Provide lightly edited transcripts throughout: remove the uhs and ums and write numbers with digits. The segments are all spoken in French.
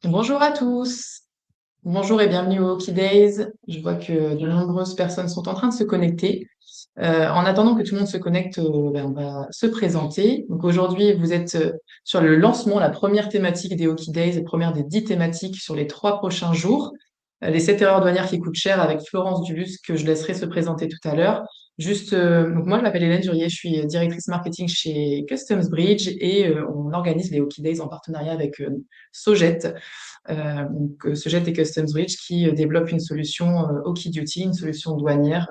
Bonjour à tous. Bonjour et bienvenue au Hockey Days. Je vois que de nombreuses personnes sont en train de se connecter. En attendant que tout le monde se connecte, on va se présenter. Donc aujourd'hui, vous êtes sur le lancement, la première thématique des Hockey Days, la première des 10 thématiques sur les 3 prochains jours. Les 7 erreurs douanières qui coûtent cher avec Florence Dubus, que je laisserai se présenter tout à l'heure. Donc moi, je m'appelle Hélène Durier, je suis directrice marketing chez Customs Bridge et on organise les Hockey Days en partenariat avec Sogет. Sogет et Customs Bridge qui développent une solution Hockey Duty, une solution douanière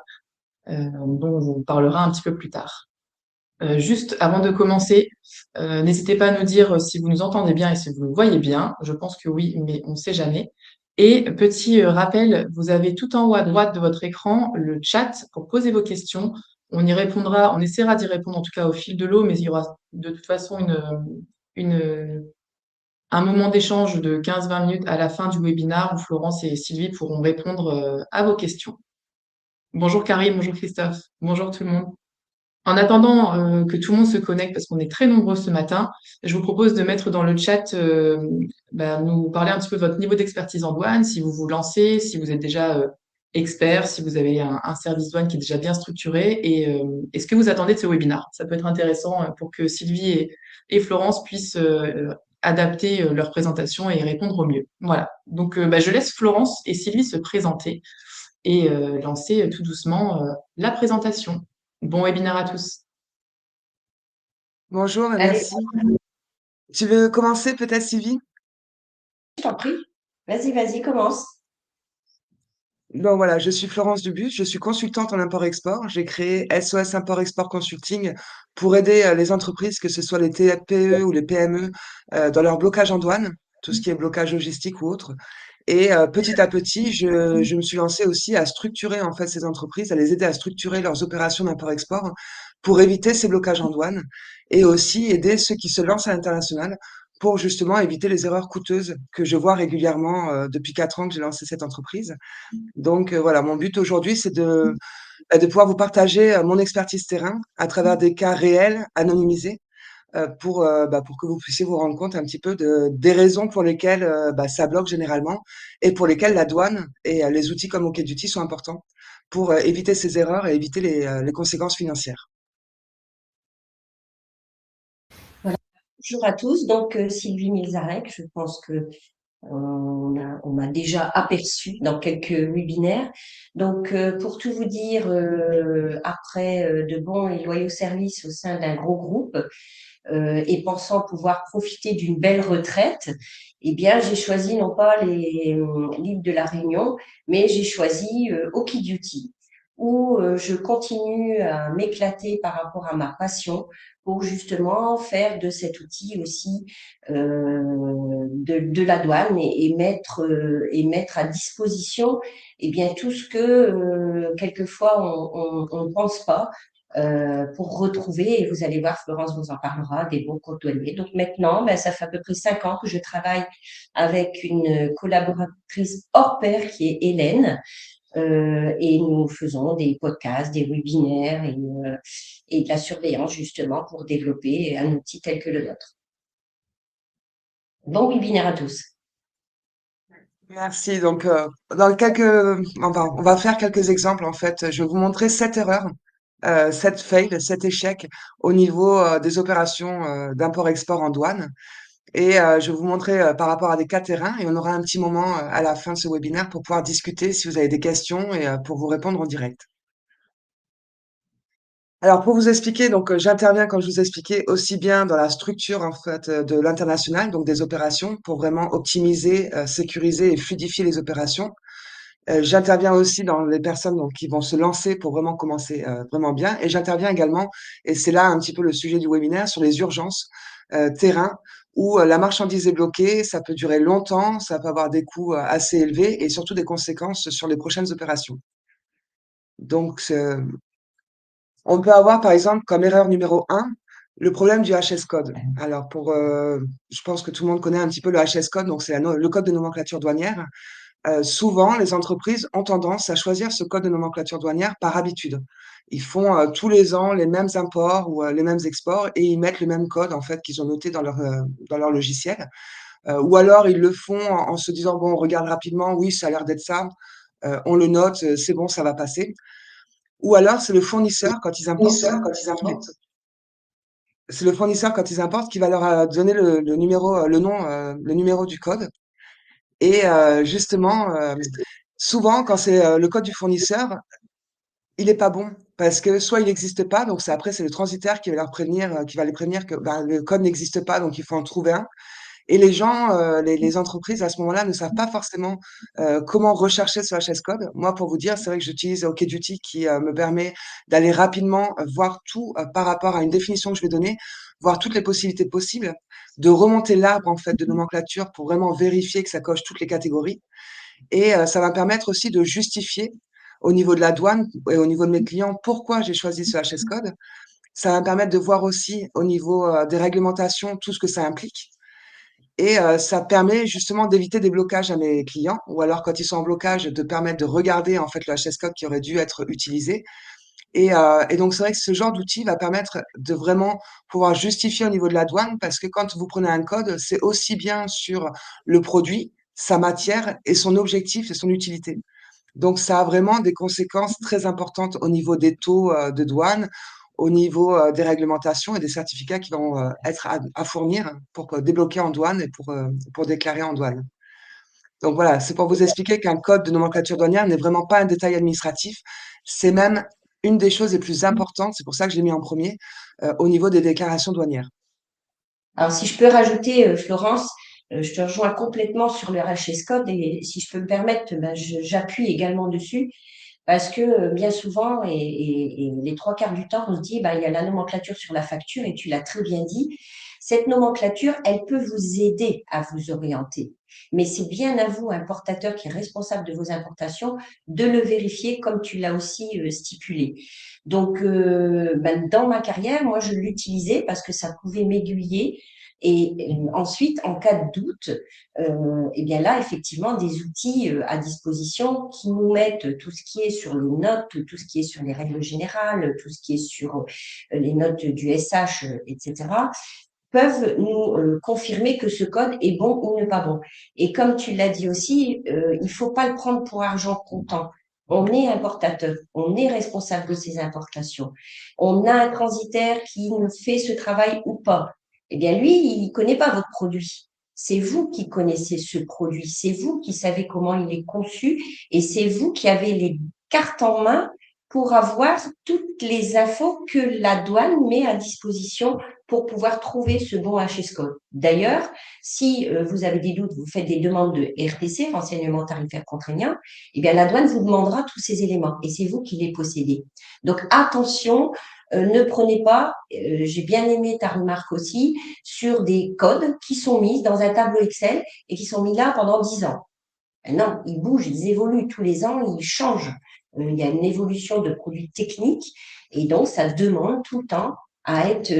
dont on vous parlera un petit peu plus tard. Juste avant de commencer, n'hésitez pas à nous dire si vous nous entendez bien et si vous nous voyez bien. Je pense que oui, mais on ne sait jamais. Et petit rappel, vous avez tout en haut à droite de votre écran le chat pour poser vos questions. On y répondra, on essaiera d'y répondre en tout cas au fil de l'eau, mais il y aura de toute façon une, un moment d'échange de 15-20 minutes à la fin du webinaire où Florence et Sylvie pourront répondre à vos questions. Bonjour Karim, bonjour Christophe, bonjour tout le monde. En attendant que tout le monde se connecte, parce qu'on est très nombreux ce matin, je vous propose de mettre dans le chat, nous parler un petit peu de votre niveau d'expertise en douane, si vous vous lancez, si vous êtes déjà expert, si vous avez un service douane qui est déjà bien structuré, et ce que vous attendez de ce webinaire. Ça peut être intéressant pour que Sylvie et Florence puissent adapter leur présentation et y répondre au mieux. Voilà. Donc, je laisse Florence et Sylvie se présenter et lancer tout doucement la présentation. Bon webinaire à tous. Bonjour et Allez, merci. Tu veux commencer peut-être, Sylvie? je t'en prie. Vas-y, commence. Bon, voilà, je suis Florence Dubus, je suis consultante en import-export. J'ai créé SOS Import-Export Consulting pour aider les entreprises, que ce soit les TPE ou les PME, dans leur blocage en douane, tout ce qui est blocage logistique ou autre. Et petit à petit, je me suis lancée aussi à structurer en fait ces entreprises, à les aider à structurer leurs opérations d'import-export pour éviter ces blocages en douane et aussi aider ceux qui se lancent à l'international pour justement éviter les erreurs coûteuses que je vois régulièrement depuis 4 ans que j'ai lancé cette entreprise. Donc voilà, mon but aujourd'hui, c'est de pouvoir vous partager mon expertise terrain à travers des cas réels, anonymisés, pour que vous puissiez vous rendre compte un petit peu des raisons pour lesquelles ça bloque généralement et pour lesquelles la douane et les outils comme OkDuty sont importants pour éviter ces erreurs et éviter les conséquences financières. Voilà. Bonjour à tous. Donc, Sylvie Milzarek, je pense que on m'a déjà aperçu dans quelques webinaires. Donc, pour tout vous dire, après de bons et loyaux services au sein d'un gros groupe et pensant pouvoir profiter d'une belle retraite, eh bien, j'ai choisi non pas l'île de la Réunion, mais j'ai choisi Okiduty, où je continue à m'éclater par rapport à ma passion pour justement faire de cet outil aussi de la douane et mettre à disposition eh bien tout ce que quelquefois on pense pas pour retrouver, et vous allez voir, Florence vous en parlera, des bons comptes douaniers. Donc maintenant, ça fait à peu près 5 ans que je travaille avec une collaboratrice hors pair qui est Hélène, et nous faisons des podcasts, des webinaires et de la surveillance justement pour développer un outil tel que le nôtre. Bon webinaire à tous. Merci. Donc, on va faire quelques exemples en fait. Je vais vous montrer 7 erreurs, 7 fails, 7 échecs au niveau des opérations d'import-export en douane. Et je vais vous montrer par rapport à des cas terrains et on aura un petit moment à la fin de ce webinaire pour pouvoir discuter si vous avez des questions et pour vous répondre en direct. Alors pour vous expliquer, donc j'interviens comme je vous expliquais aussi bien dans la structure en fait de l'international, donc des opérations pour vraiment optimiser, sécuriser et fluidifier les opérations. J'interviens aussi dans les personnes donc qui vont se lancer pour vraiment commencer vraiment bien et j'interviens également et c'est là un petit peu le sujet du webinaire sur les urgences terrain où la marchandise est bloquée, ça peut durer longtemps, ça peut avoir des coûts assez élevés et surtout des conséquences sur les prochaines opérations. Donc on peut avoir, par exemple, comme erreur numéro 1, le problème du HS code. Alors je pense que tout le monde connaît un petit peu le HS code, donc c'est le code de nomenclature douanière. souvent, les entreprises ont tendance à choisir ce code de nomenclature douanière par habitude. Ils font tous les ans les mêmes imports ou les mêmes exports et ils mettent le même code en fait qu'ils ont noté dans leur logiciel. Ou alors ils le font en se disant bon, on regarde rapidement, oui, ça a l'air d'être ça, on le note, c'est bon, ça va passer. Ou alors c'est le fournisseur quand ils importent, qui, c'est le fournisseur quand ils importent qui va leur donner le numéro, le nom, le numéro du code. Et justement, souvent, quand c'est le code du fournisseur, il est pas bon parce que soit il n'existe pas, donc c'est après c'est le transitaire qui va leur prévenir, qui va les prévenir que bah, le code n'existe pas, donc il faut en trouver un. Et les gens, les entreprises à ce moment-là ne savent pas forcément comment rechercher ce HS code. Moi, pour vous dire, c'est vrai que j'utilise OkDuty qui me permet d'aller rapidement voir tout par rapport à une définition que je vais donner, voir toutes les possibilités possibles, de remonter l'arbre en fait de nomenclature pour vraiment vérifier que ça coche toutes les catégories. Et ça va me permettre aussi de justifier au niveau de la douane et au niveau de mes clients pourquoi j'ai choisi ce HS code. Ça va me permettre de voir aussi au niveau des réglementations tout ce que ça implique. Et ça permet justement d'éviter des blocages à mes clients ou alors quand ils sont en blocage, de permettre de regarder en fait le HS code qui aurait dû être utilisé. Et donc c'est vrai que ce genre d'outil va permettre de vraiment pouvoir justifier au niveau de la douane parce que quand vous prenez un code, c'est aussi bien sur le produit, sa matière et son objectif et son utilité. Donc ça a vraiment des conséquences très importantes au niveau des taux, de douane, au niveau, des réglementations et des certificats qui vont, être à fournir pour débloquer en douane et pour déclarer en douane. Donc voilà, c'est pour vous expliquer qu'un code de nomenclature douanière n'est vraiment pas un détail administratif. C'est même une des choses les plus importantes, c'est pour ça que je l'ai mis en premier, au niveau des déclarations douanières. Alors, si je peux rajouter, Florence, je te rejoins complètement sur le RHS code et si je peux me permettre, ben, j'appuie également dessus parce que bien souvent et les trois quarts du temps, on se dit, bah, il y a la nomenclature sur la facture et tu l'as très bien dit. Cette nomenclature, elle peut vous aider à vous orienter. Mais c'est bien à vous, importateur qui est responsable de vos importations, de le vérifier comme tu l'as aussi stipulé. Donc, ben, dans ma carrière, moi, je l'utilisais parce que ça pouvait m'aiguiller. Et ensuite, en cas de doute, eh bien là, effectivement, des outils à disposition qui nous mettent tout ce qui est sur les notes, tout ce qui est sur les règles générales, tout ce qui est sur les notes du SH, etc., peuvent nous confirmer que ce code est bon ou n'est pas bon. Et comme tu l'as dit aussi, il faut pas le prendre pour argent comptant. On est importateur, on est responsable de ces importations. On a un transitaire qui nous fait ce travail ou pas. Eh bien, lui, il connaît pas votre produit. C'est vous qui connaissez ce produit, c'est vous qui savez comment il est conçu et c'est vous qui avez les cartes en main pour avoir toutes les infos que la douane met à disposition pour pouvoir trouver ce bon HS code. D'ailleurs, si vous avez des doutes, vous faites des demandes de RTC, renseignement tarifaire contraignant, eh bien la douane vous demandera tous ces éléments et c'est vous qui les possédez. Donc attention, ne prenez pas, j'ai bien aimé ta remarque aussi, sur des codes qui sont mis dans un tableau Excel et qui sont mis là pendant 10 ans. Non, ils bougent, ils évoluent tous les ans, ils changent. Il y a une évolution de produits techniques et donc ça demande tout le temps à être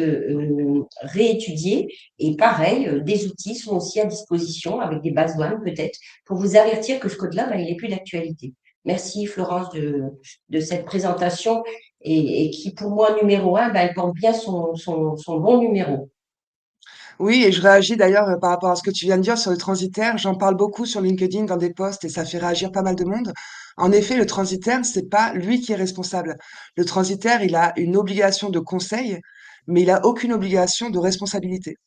réétudié. Et pareil, des outils sont aussi à disposition avec des bases douanes peut-être pour vous avertir que ce code-là, ben, il n'est plus d'actualité. Merci Florence de cette présentation et qui pour moi numéro un, ben, elle porte bien son bon numéro. Oui, et je réagis d'ailleurs par rapport à ce que tu viens de dire sur le transitaire. J'en parle beaucoup sur LinkedIn dans des posts et ça fait réagir pas mal de monde. En effet, le transitaire, c'est pas lui qui est responsable. Le transitaire, il a une obligation de conseil, mais il a aucune obligation de responsabilité.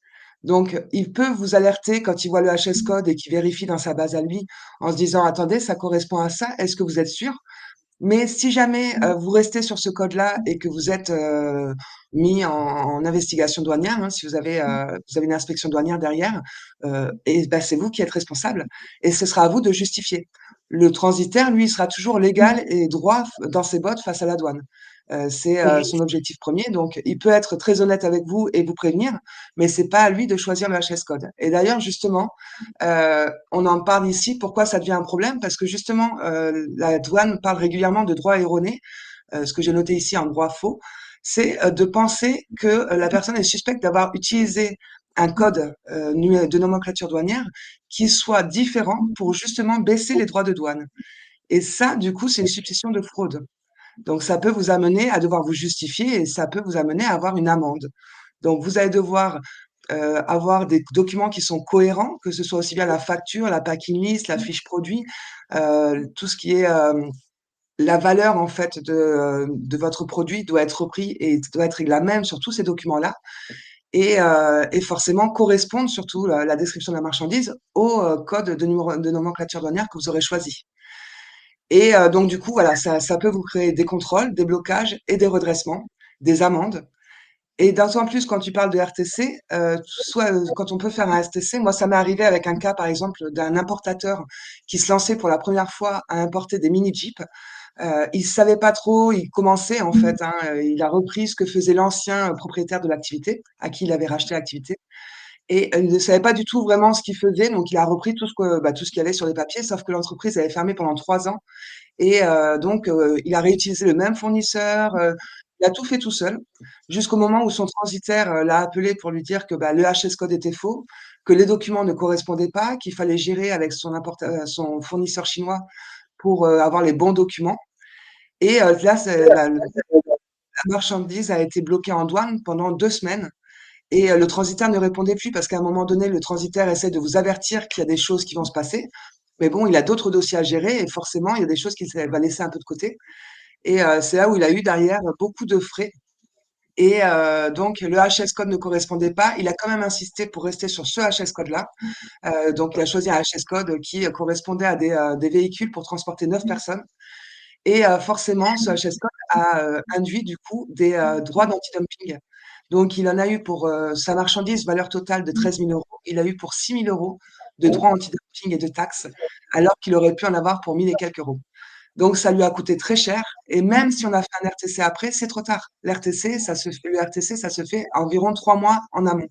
Donc, il peut vous alerter quand il voit le HS code et qu'il vérifie dans sa base à lui en se disant, attendez, ça correspond à ça, est-ce que vous êtes sûr? Mais si jamais vous restez sur ce code-là et que vous êtes mis en investigation douanière, hein, si vous avez une inspection douanière derrière, et ben, c'est vous qui êtes responsable et ce sera à vous de justifier. Le transitaire, lui, il sera toujours légal et droit dans ses bottes face à la douane. C'est son objectif premier. Donc, il peut être très honnête avec vous et vous prévenir, mais c'est pas à lui de choisir le HS code. Et d'ailleurs, justement, on en parle ici. Pourquoi ça devient un problème? Parce que justement, la douane parle régulièrement de droit erroné. Ce que j'ai noté ici en droit faux, c'est de penser que la personne est suspecte d'avoir utilisé un code de nomenclature douanière qui soit différent pour justement baisser les droits de douane. Et ça, du coup, c'est une suspicion de fraude. Donc, ça peut vous amener à devoir vous justifier et ça peut vous amener à avoir une amende. Donc, vous allez devoir avoir des documents qui sont cohérents, que ce soit aussi bien la facture, la packing list, la fiche produit, tout ce qui est la valeur en fait de votre produit doit être repris et doit être la même sur tous ces documents-là et forcément correspondre surtout la description de la marchandise au code de nomenclature douanière que vous aurez choisi. Et donc du coup, voilà, ça peut vous créer des contrôles, des blocages et des redressements, des amendes. Et d'autant plus quand tu parles de RTC, soit quand on peut faire un RTC, moi ça m'est arrivé avec un cas par exemple d'un importateur qui se lançait pour la première fois à importer des mini Jeeps. Il savait pas trop, il commençait en fait, hein, il a repris ce que faisait l'ancien propriétaire de l'activité, à qui il avait racheté l'activité. Et il ne savait pas du tout vraiment ce qu'il faisait, donc il a repris tout ce qu'il y avait sur les papiers, sauf que l'entreprise avait fermé pendant 3 ans et donc il a réutilisé le même fournisseur, il a tout fait tout seul, jusqu'au moment où son transitaire, l'a appelé pour lui dire que, bah, le HS code était faux, que les documents ne correspondaient pas, qu'il fallait gérer avec son fournisseur chinois pour, avoir les bons documents et là, c'est la marchandise a été bloquée en douane pendant 2 semaines et le transitaire ne répondait plus parce qu'à un moment donné, le transitaire essaie de vous avertir qu'il y a des choses qui vont se passer. Mais bon, il a d'autres dossiers à gérer et forcément, il y a des choses qu'il va laisser un peu de côté. Et c'est là où il a eu derrière beaucoup de frais. Et donc, le HS code ne correspondait pas. Il a quand même insisté pour rester sur ce HS code-là. Donc, il a choisi un HS code qui correspondait à des véhicules pour transporter 9 personnes. Et forcément, ce HS code a induit du coup des droits d'antidumping. Donc, il en a eu pour sa marchandise, valeur totale de 13 000 euros. Il a eu pour 6 000 euros de droits antidumping et de taxes, alors qu'il aurait pu en avoir pour 1 000 et quelques euros. Donc, ça lui a coûté très cher. Et même si on a fait un RTC après, c'est trop tard. Le RTC, ça se fait environ 3 mois en amont,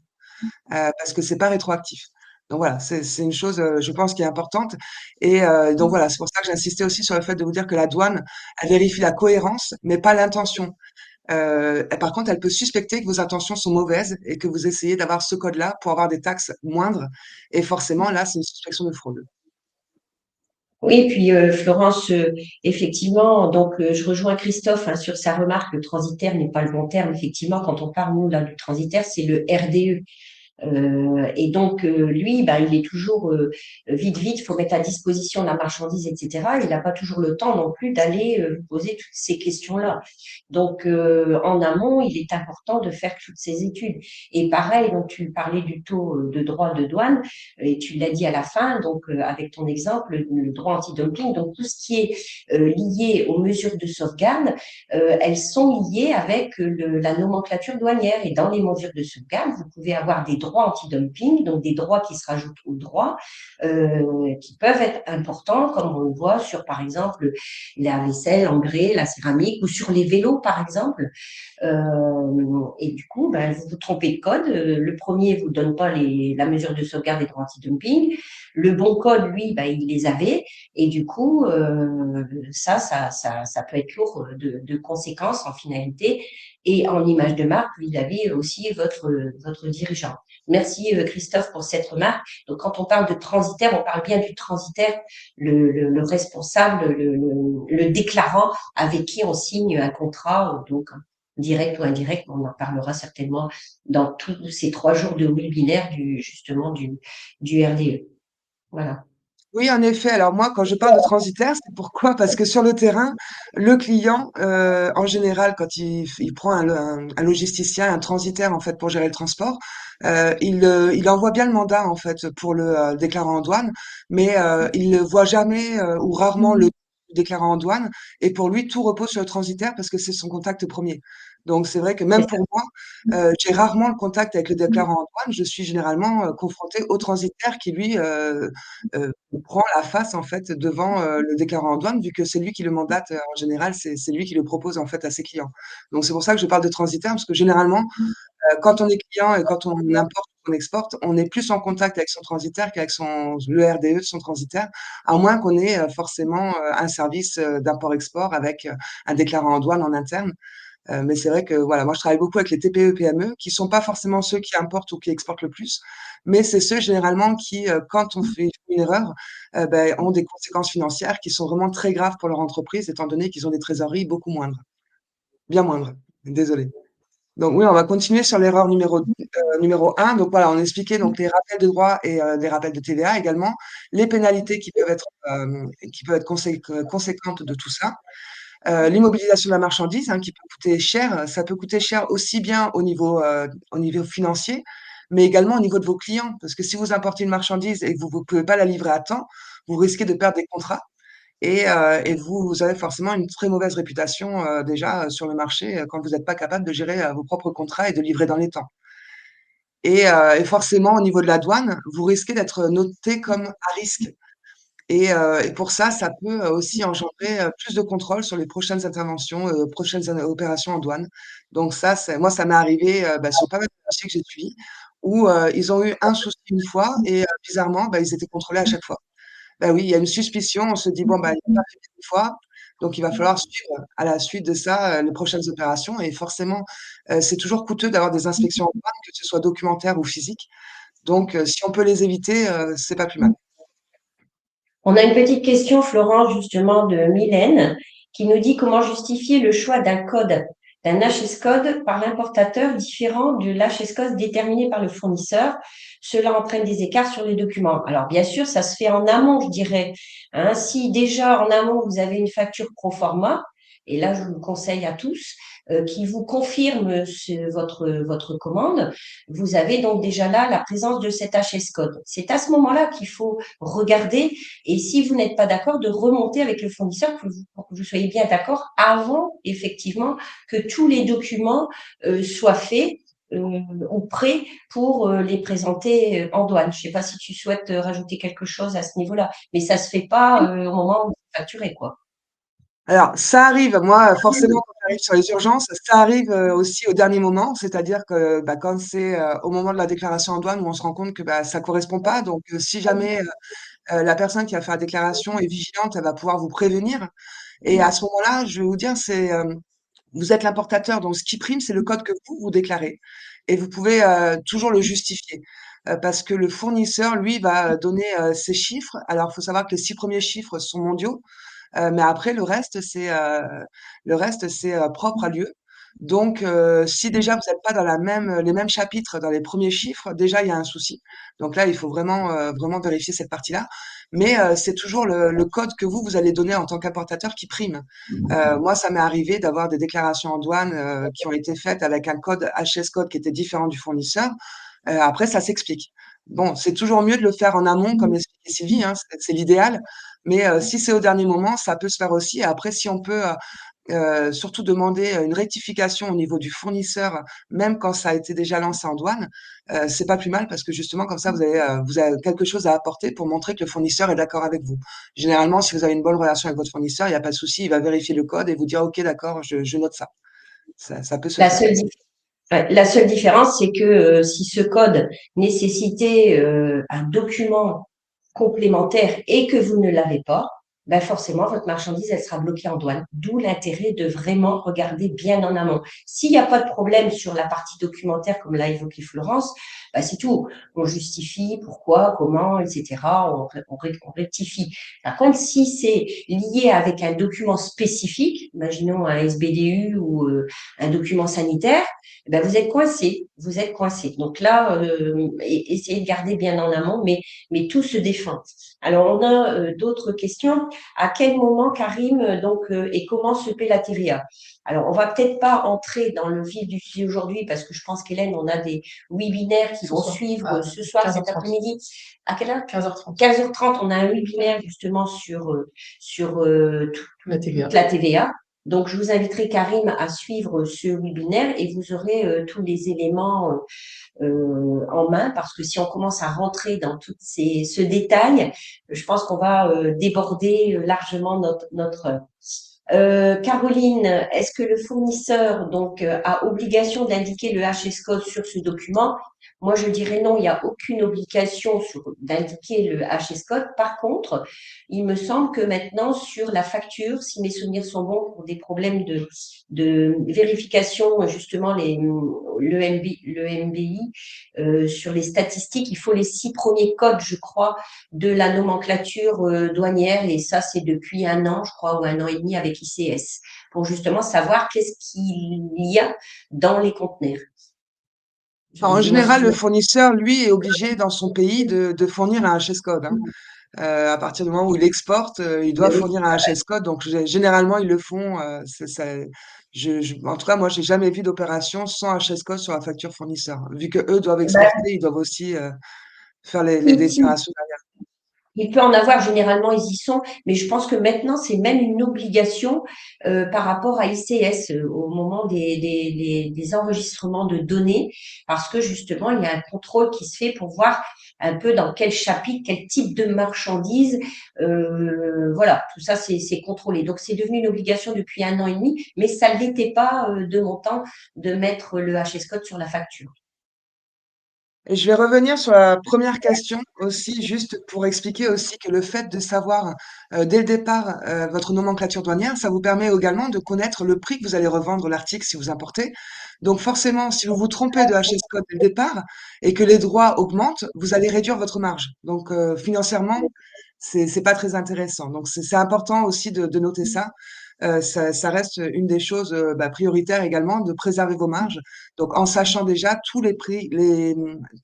parce que c'est pas rétroactif. Donc voilà, c'est une chose, je pense, qui est importante. Et donc voilà, c'est pour ça que j'insistais aussi sur le fait de vous dire que la douane, elle vérifie la cohérence, mais pas l'intention. Et par contre, elle peut suspecter que vos intentions sont mauvaises et que vous essayez d'avoir ce code-là pour avoir des taxes moindres. Et forcément, là, c'est une suspicion de fraude. Oui, puis Florence, effectivement, donc je rejoins Christophe hein, sur sa remarque, le transitaire n'est pas le bon terme. Effectivement, quand on parle, nous, là, du transitaire, c'est le RDE. Et donc lui, ben, il est toujours vite, faut mettre à disposition la marchandise, etc. Il n'a pas toujours le temps non plus d'aller poser toutes ces questions-là. Donc en amont, il est important de faire toutes ces études. Et pareil, donc tu parlais du taux de droit de douane et tu l'as dit à la fin, donc avec ton exemple, le droit anti-dumping, donc tout ce qui est lié aux mesures de sauvegarde, elles sont liées avec la nomenclature douanière. Et dans les mesures de sauvegarde, vous pouvez avoir des droits anti-dumping, donc des droits qui se rajoutent aux droits, qui peuvent être importants, comme on le voit sur, par exemple, la vaisselle en grès, la céramique, ou sur les vélos, par exemple. Et du coup, ben, vous vous trompez de code. Le premier vous donne pas la mesure de sauvegarde des droits anti-dumping. Le bon code, lui, ben, il les avait. Et du coup, ça peut être lourd de conséquences en finalité et en image de marque vis-à-vis aussi votre dirigeant. Merci Christophe pour cette remarque. Donc quand on parle de transitaire, on parle bien du transitaire, le responsable, le déclarant avec qui on signe un contrat, donc direct ou indirect, on en parlera certainement dans tous ces 3 jours de webinaire justement du RDE. Voilà. Oui, en effet. Alors moi, quand je parle de transitaire, c'est pourquoi? Parce que sur le terrain, le client, en général, quand il prend un logisticien, un transitaire en fait pour gérer le transport, il envoie bien le mandat en fait pour le déclarant en douane, mais il ne voit jamais ou rarement le déclarant en douane. Et pour lui, tout repose sur le transitaire parce que c'est son contact premier. Donc c'est vrai que même pour moi, j'ai rarement le contact avec le déclarant en douane. Je suis généralement confrontée au transitaire qui lui prend la face en fait devant le déclarant en douane, vu que c'est lui qui le mandate. En général, c'est lui qui le propose en fait à ses clients. Donc c'est pour ça que je parle de transitaire, parce que généralement, quand on est client et quand on importe ou qu'on exporte, on est plus en contact avec son transitaire qu'avec le RDE de son transitaire, à moins qu'on ait forcément un service d'import-export avec un déclarant en douane en interne. Mais c'est vrai que voilà, moi je travaille beaucoup avec les TPE, PME, qui sont pas forcément ceux qui importent ou qui exportent le plus, mais c'est ceux généralement qui, quand on fait une erreur, ont des conséquences financières qui sont vraiment très graves pour leur entreprise, étant donné qu'ils ont des trésoreries beaucoup moindres, bien moindres. Désolée. Donc oui, on va continuer sur l'erreur numéro 1. Donc voilà, on expliquait donc les rappels de droits et les rappels de TVA également, les pénalités qui peuvent être conséquentes de tout ça. L'immobilisation de la marchandise, hein, qui peut coûter cher. Ça peut coûter cher aussi bien au niveau financier, mais également au niveau de vos clients. Parce que si vous importez une marchandise et que vous ne pouvez pas la livrer à temps, vous risquez de perdre des contrats et vous avez forcément une très mauvaise réputation déjà sur le marché quand vous n'êtes pas capable de gérer vos propres contrats et de livrer dans les temps. Et forcément, au niveau de la douane, vous risquez d'être noté comme à risque. Et pour ça, ça peut aussi engendrer plus de contrôle sur les prochaines interventions, prochaines opérations en douane. Donc ça, moi, ça m'est arrivé sur pas mal de dossiers que j'ai suivis où ils ont eu un souci une fois et bizarrement, ils étaient contrôlés à chaque fois. Oui, il y a une suspicion, on se dit: «Bon, il a pas fait une fois, donc il va falloir suivre à la suite de ça, les prochaines opérations» et forcément, c'est toujours coûteux d'avoir des inspections en douane, que ce soit documentaire ou physique. Donc si on peut les éviter, c'est pas plus mal. On a une petite question, Florence, justement, de Mylène, qui nous dit comment justifier le choix d'un code, d'un HS code par l'importateur différent de l'HS code déterminé par le fournisseur. Cela entraîne des écarts sur les documents. Alors, bien sûr, ça se fait en amont, je dirais. Hein, si déjà en amont, vous avez une facture pro forma, et là, je vous le conseille à tous, qui vous confirme votre commande, vous avez donc déjà là la présence de cet HS code. C'est à ce moment-là qu'il faut regarder et si vous n'êtes pas d'accord, de remonter avec le fournisseur pour que vous soyez bien d'accord avant, effectivement, que tous les documents soient faits ou prêts pour les présenter en douane. Je ne sais pas si tu souhaites rajouter quelque chose à ce niveau-là, mais ça ne se fait pas au moment où c'est facturé, quoi. Alors, ça arrive, moi, forcément, quand j'arrive sur les urgences, ça arrive aussi au dernier moment, c'est-à-dire que quand c'est au moment de la déclaration en douane où on se rend compte que ça correspond pas. Donc, si jamais la personne qui a fait la déclaration est vigilante, elle va pouvoir vous prévenir. Et à ce moment-là, je vais vous dire, vous êtes l'importateur, donc ce qui prime, c'est le code que vous déclarez. Et vous pouvez toujours le justifier. Parce que le fournisseur, lui, va donner ses chiffres. Alors, il faut savoir que les 6 premiers chiffres sont mondiaux. Mais après le reste c'est propre à l'UE. Donc si déjà vous n'êtes pas dans les mêmes chapitres dans les premiers chiffres, déjà il y a un souci. Donc là, il faut vraiment vérifier cette partie-là. Mais c'est toujours le code que vous allez donner en tant qu'importateur qui prime. Moi, ça m'est arrivé d'avoir des déclarations en douane, qui ont été faites avec un code HS code qui était différent du fournisseur. Après ça s'explique. Bon, c'est toujours mieux de le faire en amont comme l'expliquait Sylvie, hein, c'est l'idéal. Mais si c'est au dernier moment, ça peut se faire aussi. Après, si on peut, surtout demander, une rectification au niveau du fournisseur, même quand ça a été déjà lancé en douane, c'est pas plus mal parce que justement comme ça vous avez quelque chose à apporter pour montrer que le fournisseur est d'accord avec vous. Généralement, si vous avez une bonne relation avec votre fournisseur, il y a pas de souci, il va vérifier le code et vous dire: «OK, d'accord, je note ça». Ça peut se La faire. seule, la seule différence, c'est que si ce code nécessitait un document complémentaire et que vous ne l'avez pas, ben forcément, votre marchandise, elle sera bloquée en douane. D'où l'intérêt de vraiment regarder bien en amont. S'il n'y a pas de problème sur la partie documentaire, comme l'a évoqué Florence, ben c'est tout. On justifie pourquoi, comment, etc. On rectifie. Par contre, si c'est lié avec un document spécifique, imaginons un SBDU ou un document sanitaire, ben vous êtes coincé. Vous êtes coincé. Donc là, essayez de garder bien en amont, mais tout se défend. Alors, on a d'autres questions. À quel moment, Karim, et comment se paie la TVA? Alors, on va peut-être pas entrer dans le vif du sujet aujourd'hui parce que je pense qu'Hélène, on a des webinaires qui vont suivre ce soir, cet après-midi. À quelle heure? 15h30. 15h30, on a un webinaire justement sur toute la TVA. Donc, je vous inviterai, Karim, à suivre ce webinaire et vous aurez tous les éléments en main parce que si on commence à rentrer dans ce détail, je pense qu'on va déborder largement notre heure. Caroline, est-ce que le fournisseur a obligation d'indiquer le HS code sur ce document? Moi, je dirais non, il n'y a aucune obligation d'indiquer le HS code. Par contre, il me semble que maintenant, sur la facture, si mes souvenirs sont bons, pour des problèmes de vérification, justement, le MBI, sur les statistiques, il faut les 6 premiers codes, je crois, de la nomenclature douanière. Et ça, c'est depuis un an, je crois, ou un an et demi avec ICS, pour justement savoir qu'est-ce qu'il y a dans les conteneurs. En Dis-moi si général, je le me fournisseur, lui, est obligé dans son pays de fournir un HS code, hein. trompe. À partir du moment où il exporte, il doit Ben oui. fournir un HS code. Donc, généralement, ils le font. En tout cas, moi, j'ai jamais vu d'opération sans HS code sur la facture fournisseur. Vu que eux doivent exporter, ils doivent aussi faire les Ben, déclarations derrière. il peut en avoir, généralement, ils y sont, mais je pense que maintenant, c'est même une obligation par rapport à ICS au moment des enregistrements de données, parce que justement, il y a un contrôle qui se fait pour voir un peu dans quel chapitre, quel type de marchandises, voilà, tout ça, c'est contrôlé. Donc, c'est devenu une obligation depuis un an et demi, mais ça ne l'était pas de mon temps de mettre le HS code sur la facture. Et je vais revenir sur la première question aussi, juste pour expliquer aussi que le fait de savoir dès le départ votre nomenclature douanière, ça vous permet également de connaître le prix que vous allez revendre l'article si vous importez. Donc forcément, si vous vous trompez de HS code dès le départ et que les droits augmentent, vous allez réduire votre marge. Donc financièrement, c'est pas très intéressant. Donc c'est important aussi de noter ça. Ça reste une des choses prioritaires également, de préserver vos marges. Donc en sachant déjà tous les prix,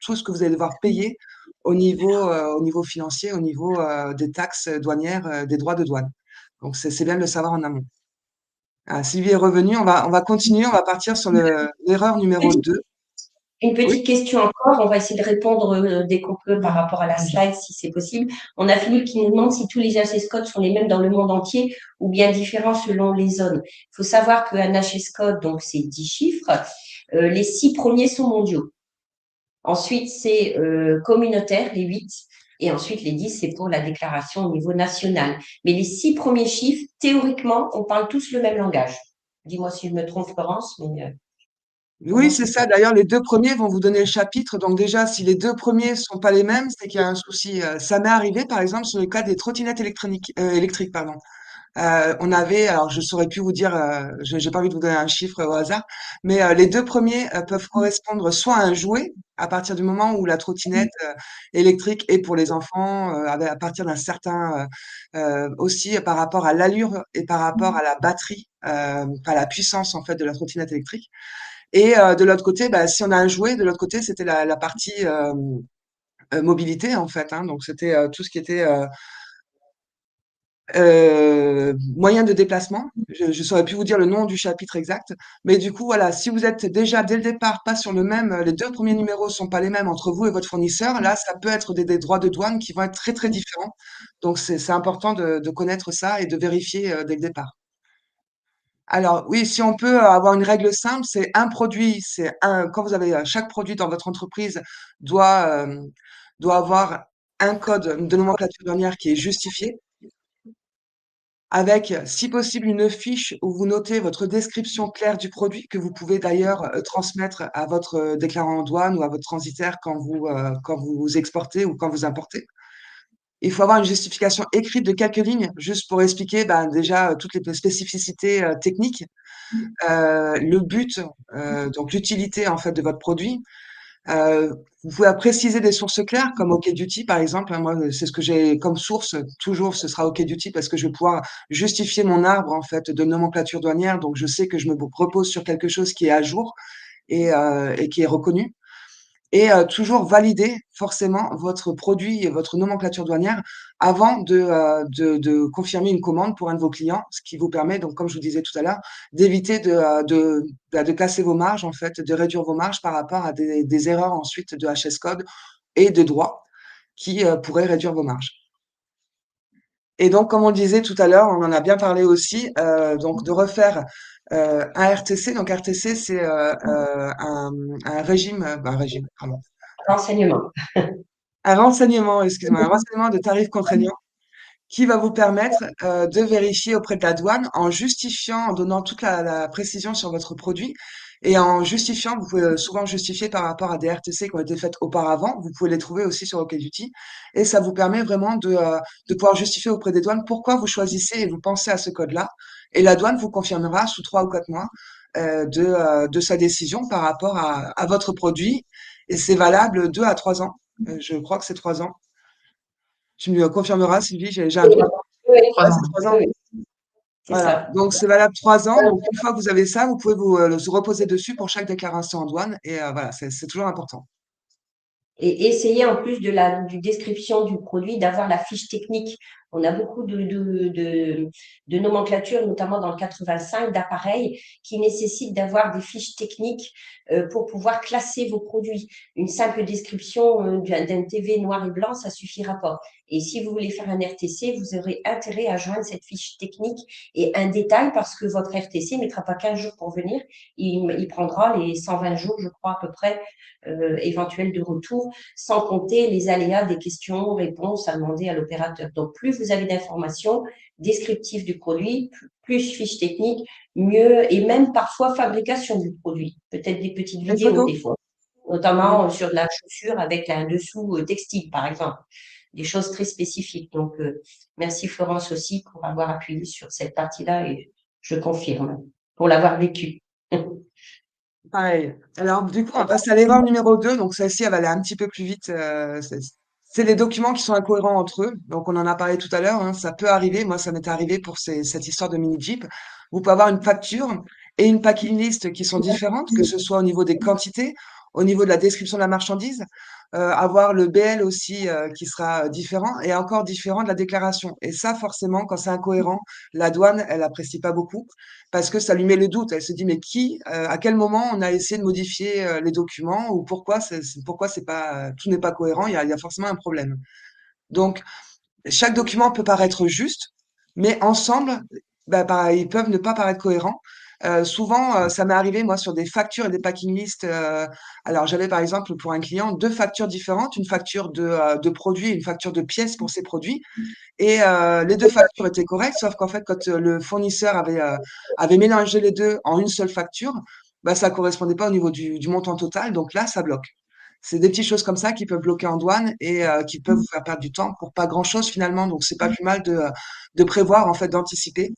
tout ce que vous allez devoir payer au niveau financier, au niveau des taxes douanières, des droits de douane. Donc c'est bien de le savoir en amont. Ah, Sylvie est revenue, on va continuer, on va partir sur l'erreur numéro 2. Une Oui. petite question encore, on va essayer de répondre dès qu'on peut par rapport à la slide, si c'est possible. On a Philippe qui nous demande si tous les HS codes sont les mêmes dans le monde entier ou bien différents selon les zones. Il faut savoir qu'un HS code, donc c'est 10 chiffres, les 6 premiers sont mondiaux. Ensuite, c'est communautaire, les 8. Et ensuite, les 10, c'est pour la déclaration au niveau national. Mais les 6 premiers chiffres, théoriquement, on parle tous le même langage. Dis-moi si je me trompe, Florence, mais pour Oui, moi, c'est c'est ça. ça. D'ailleurs, les deux premiers vont vous donner le chapitre. Donc déjà, si les deux premiers sont pas les mêmes, c'est qu'il y a un souci. Ça m'est arrivé, par exemple, sur le cas des trottinettes électriques, pardon. On avait, alors je saurais plus vous dire, j'ai pas envie de vous donner un chiffre au hasard, mais les deux premiers peuvent correspondre soit à un jouet, à partir du moment où la trottinette électrique est pour les enfants, à partir d'un certain, aussi par rapport à l'allure et par rapport à la batterie, à la puissance en fait de la trottinette électrique. Et de l'autre côté, bah, si on a un jouet, de l'autre côté, c'était la partie mobilité en fait, hein. Donc c'était tout ce qui était moyen de déplacement. Je saurais plus vous dire le nom du chapitre exact, mais du coup voilà, si vous êtes déjà dès le départ pas sur le même, les deux premiers numéros sont pas les mêmes entre vous et votre fournisseur, là ça peut être des droits de douane qui vont être très très différents. Donc c'est important de connaître ça et de vérifier dès le départ. Alors oui, si on peut avoir une règle simple, c'est un produit, c'est un quand vous avez chaque produit dans votre entreprise doit doit avoir un code de nomenclature douanière qui est justifié avec, si possible, une fiche où vous notez votre description claire du produit que vous pouvez d'ailleurs transmettre à votre déclarant en douane ou à votre transitaire quand vous exportez ou quand vous importez. Il faut avoir une justification écrite de quelques lignes, juste pour expliquer ben, déjà toutes les spécificités techniques, le but, donc l'utilité en fait de votre produit, vous pouvez préciser des sources claires comme OkDuty par exemple, hein. Moi, c'est ce que j'ai comme source. Toujours, ce sera OkDuty parce que je vais pouvoir justifier mon arbre en fait de nomenclature douanière. Donc, je sais que je me repose sur quelque chose qui est à jour et qui est reconnu. Et toujours valider forcément votre produit et votre nomenclature douanière avant de confirmer une commande pour un de vos clients, ce qui vous permet, donc, comme je vous disais tout à l'heure, d'éviter de casser vos marges, en fait, de réduire vos marges par rapport à des erreurs ensuite de HS code et de droit qui pourraient réduire vos marges. Et donc, comme on le disait tout à l'heure, on en a bien parlé aussi, donc de refaire un RTC. Donc, RTC, c'est un régime, pardon, Renseignement. un renseignement, excuse-moi, un renseignement de tarifs contraignants qui va vous permettre de vérifier auprès de la douane en justifiant, en donnant toute la précision sur votre produit, Et en justifiant, vous pouvez souvent justifier par rapport à des RTC qui ont été faites auparavant. Vous pouvez les trouver aussi sur OkDuty. Et ça vous permet vraiment de pouvoir justifier auprès des douanes pourquoi vous choisissez et vous pensez à ce code-là. Et la douane vous confirmera sous 3 ou 4 mois de sa décision par rapport à votre produit. Et c'est valable 2 à 3 ans. Je crois que c'est 3 ans. Tu me confirmeras, Sylvie, j'ai un doute. Oui, Trois Ouais, ans. c'est 3 ans. oui, c'est Voilà. ça. Donc, c'est valable 3 ans. Donc, une fois que vous avez ça, vous pouvez vous reposer dessus pour chaque déclaration en douane. Et voilà, c'est toujours important. Et essayer en plus du description du produit d'avoir la fiche technique. On a beaucoup de nomenclatures, notamment dans le 85, d'appareils qui nécessitent d'avoir des fiches techniques pour pouvoir classer vos produits. Une simple description d'un TV noir et blanc, ça suffira pas. Et si vous voulez faire un RTC, vous aurez intérêt à joindre cette fiche technique et un détail parce que votre RTC ne mettra pas 15 jours pour venir. Il prendra les 120 jours, je crois, à peu près, éventuels de retour, sans compter les aléas des questions, réponses à demander à l'opérateur. Donc, plus vous avez d'informations descriptives du produit, plus fiche technique, mieux, et même parfois fabrication du produit. Peut-être des petites Une vidéos, photo? des fois, Oui. notamment sur de la chaussure avec un dessous textile, par exemple. Des choses très spécifiques. Donc, merci Florence aussi pour avoir appuyé sur cette partie-là et je confirme, pour l'avoir vécu. Pareil. Alors, du coup, on passe à l'erreur numéro 2. Donc, celle-ci, elle va aller un petit peu plus vite. C'est les documents qui sont incohérents entre eux. Donc, on en a parlé tout à l'heure, hein. Ça peut arriver. Moi, ça m'est arrivé pour cette histoire de mini Jeep. Vous pouvez avoir une facture et une packing list qui sont différentes, que ce soit au niveau des quantités, au niveau de la description de la marchandise, avoir le BL aussi qui sera différent et encore différent de la déclaration. Et ça, forcément, quand c'est incohérent, la douane, elle apprécie pas beaucoup parce que ça lui met le doute. Elle se dit, mais à quel moment on a essayé de modifier les documents ou pourquoi c'est pas, tout n'est pas cohérent, il y a forcément un problème. Donc, chaque document peut paraître juste, mais ensemble, bah, ils peuvent ne pas paraître cohérents. Souvent, ça m'est arrivé, moi, sur des factures et des packing lists. Alors, j'avais par exemple pour un client 2 factures différentes, une facture de produits et une facture de pièces pour ses produits. Et les 2 factures étaient correctes, sauf qu'en fait, quand le fournisseur avait mélangé les deux en une seule facture, bah, ça correspondait pas au niveau du montant total. Donc là, ça bloque. C'est des petites choses comme ça qui peuvent bloquer en douane et qui peuvent vous faire perdre du temps pour pas grand-chose finalement. Donc c'est pas plus mal de prévoir, en fait, d'anticiper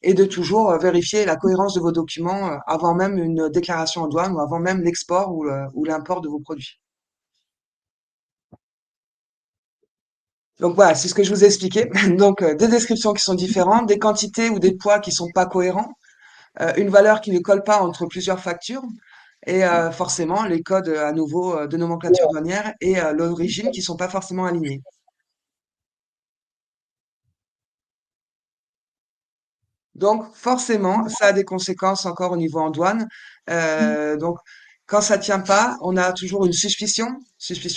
et de toujours vérifier la cohérence de vos documents avant même une déclaration en douane ou avant même l'export ou l'import de vos produits. Donc voilà, c'est ce que je vous ai expliqué. Donc des descriptions qui sont différentes, des quantités ou des poids qui sont pas cohérents, une valeur qui ne colle pas entre plusieurs factures et forcément les codes à nouveau de nomenclature douanière et l'origine qui sont pas forcément alignés. Donc forcément, ça a des conséquences encore au niveau en douane. Donc quand ça tient pas, on a toujours une suspicion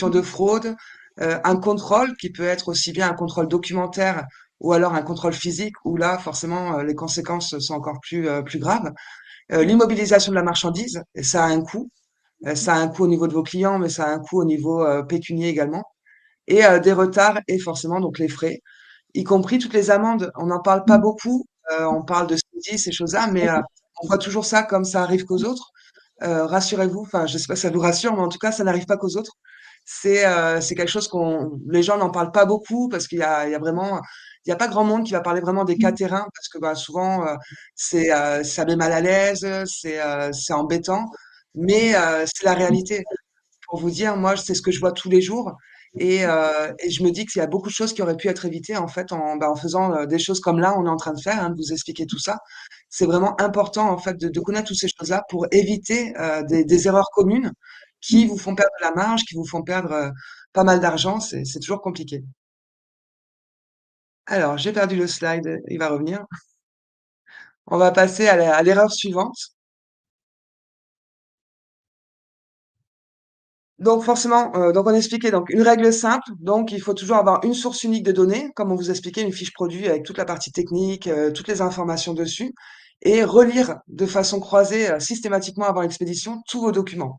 de fraude, un contrôle qui peut être aussi bien un contrôle documentaire ou alors un contrôle physique où là forcément les conséquences sont encore plus graves. L'immobilisation de la marchandise, et ça a un coût. Ça a un coût au niveau de vos clients, mais ça a un coût au niveau pécunier également. Et des retards et forcément donc les frais, y compris toutes les amendes. On n'en parle pas beaucoup. On parle de saisie, ces choses-là, mais on voit toujours ça comme ça arrive qu'aux autres. Rassurez-vous, enfin, je sais pas si ça vous rassure, mais en tout cas, ça n'arrive pas qu'aux autres. C'est quelque chose les gens n'en parlent pas beaucoup parce qu'il y a vraiment, il y a pas grand monde qui va parler vraiment des cas terrain parce que bah, souvent, ça met mal à l'aise, c'est embêtant, mais c'est la réalité. Pour vous dire, moi, c'est ce que je vois tous les jours. Et je me dis qu'il y a beaucoup de choses qui auraient pu être évitées en fait en faisant des choses comme là, on est en train de faire, hein, de vous expliquer tout ça. C'est vraiment important en fait de connaître toutes ces choses-là pour éviter des erreurs communes qui vous font perdre de la marge, qui vous font perdre pas mal d'argent. C'est toujours compliqué. Alors, j'ai perdu le slide, il va revenir. On va passer à l'erreur suivante. Donc forcément, donc on expliquait donc une règle simple, donc il faut toujours avoir une source unique de données, comme on vous expliquait, une fiche produit avec toute la partie technique, toutes les informations dessus, et relire de façon croisée systématiquement avant l'expédition tous vos documents.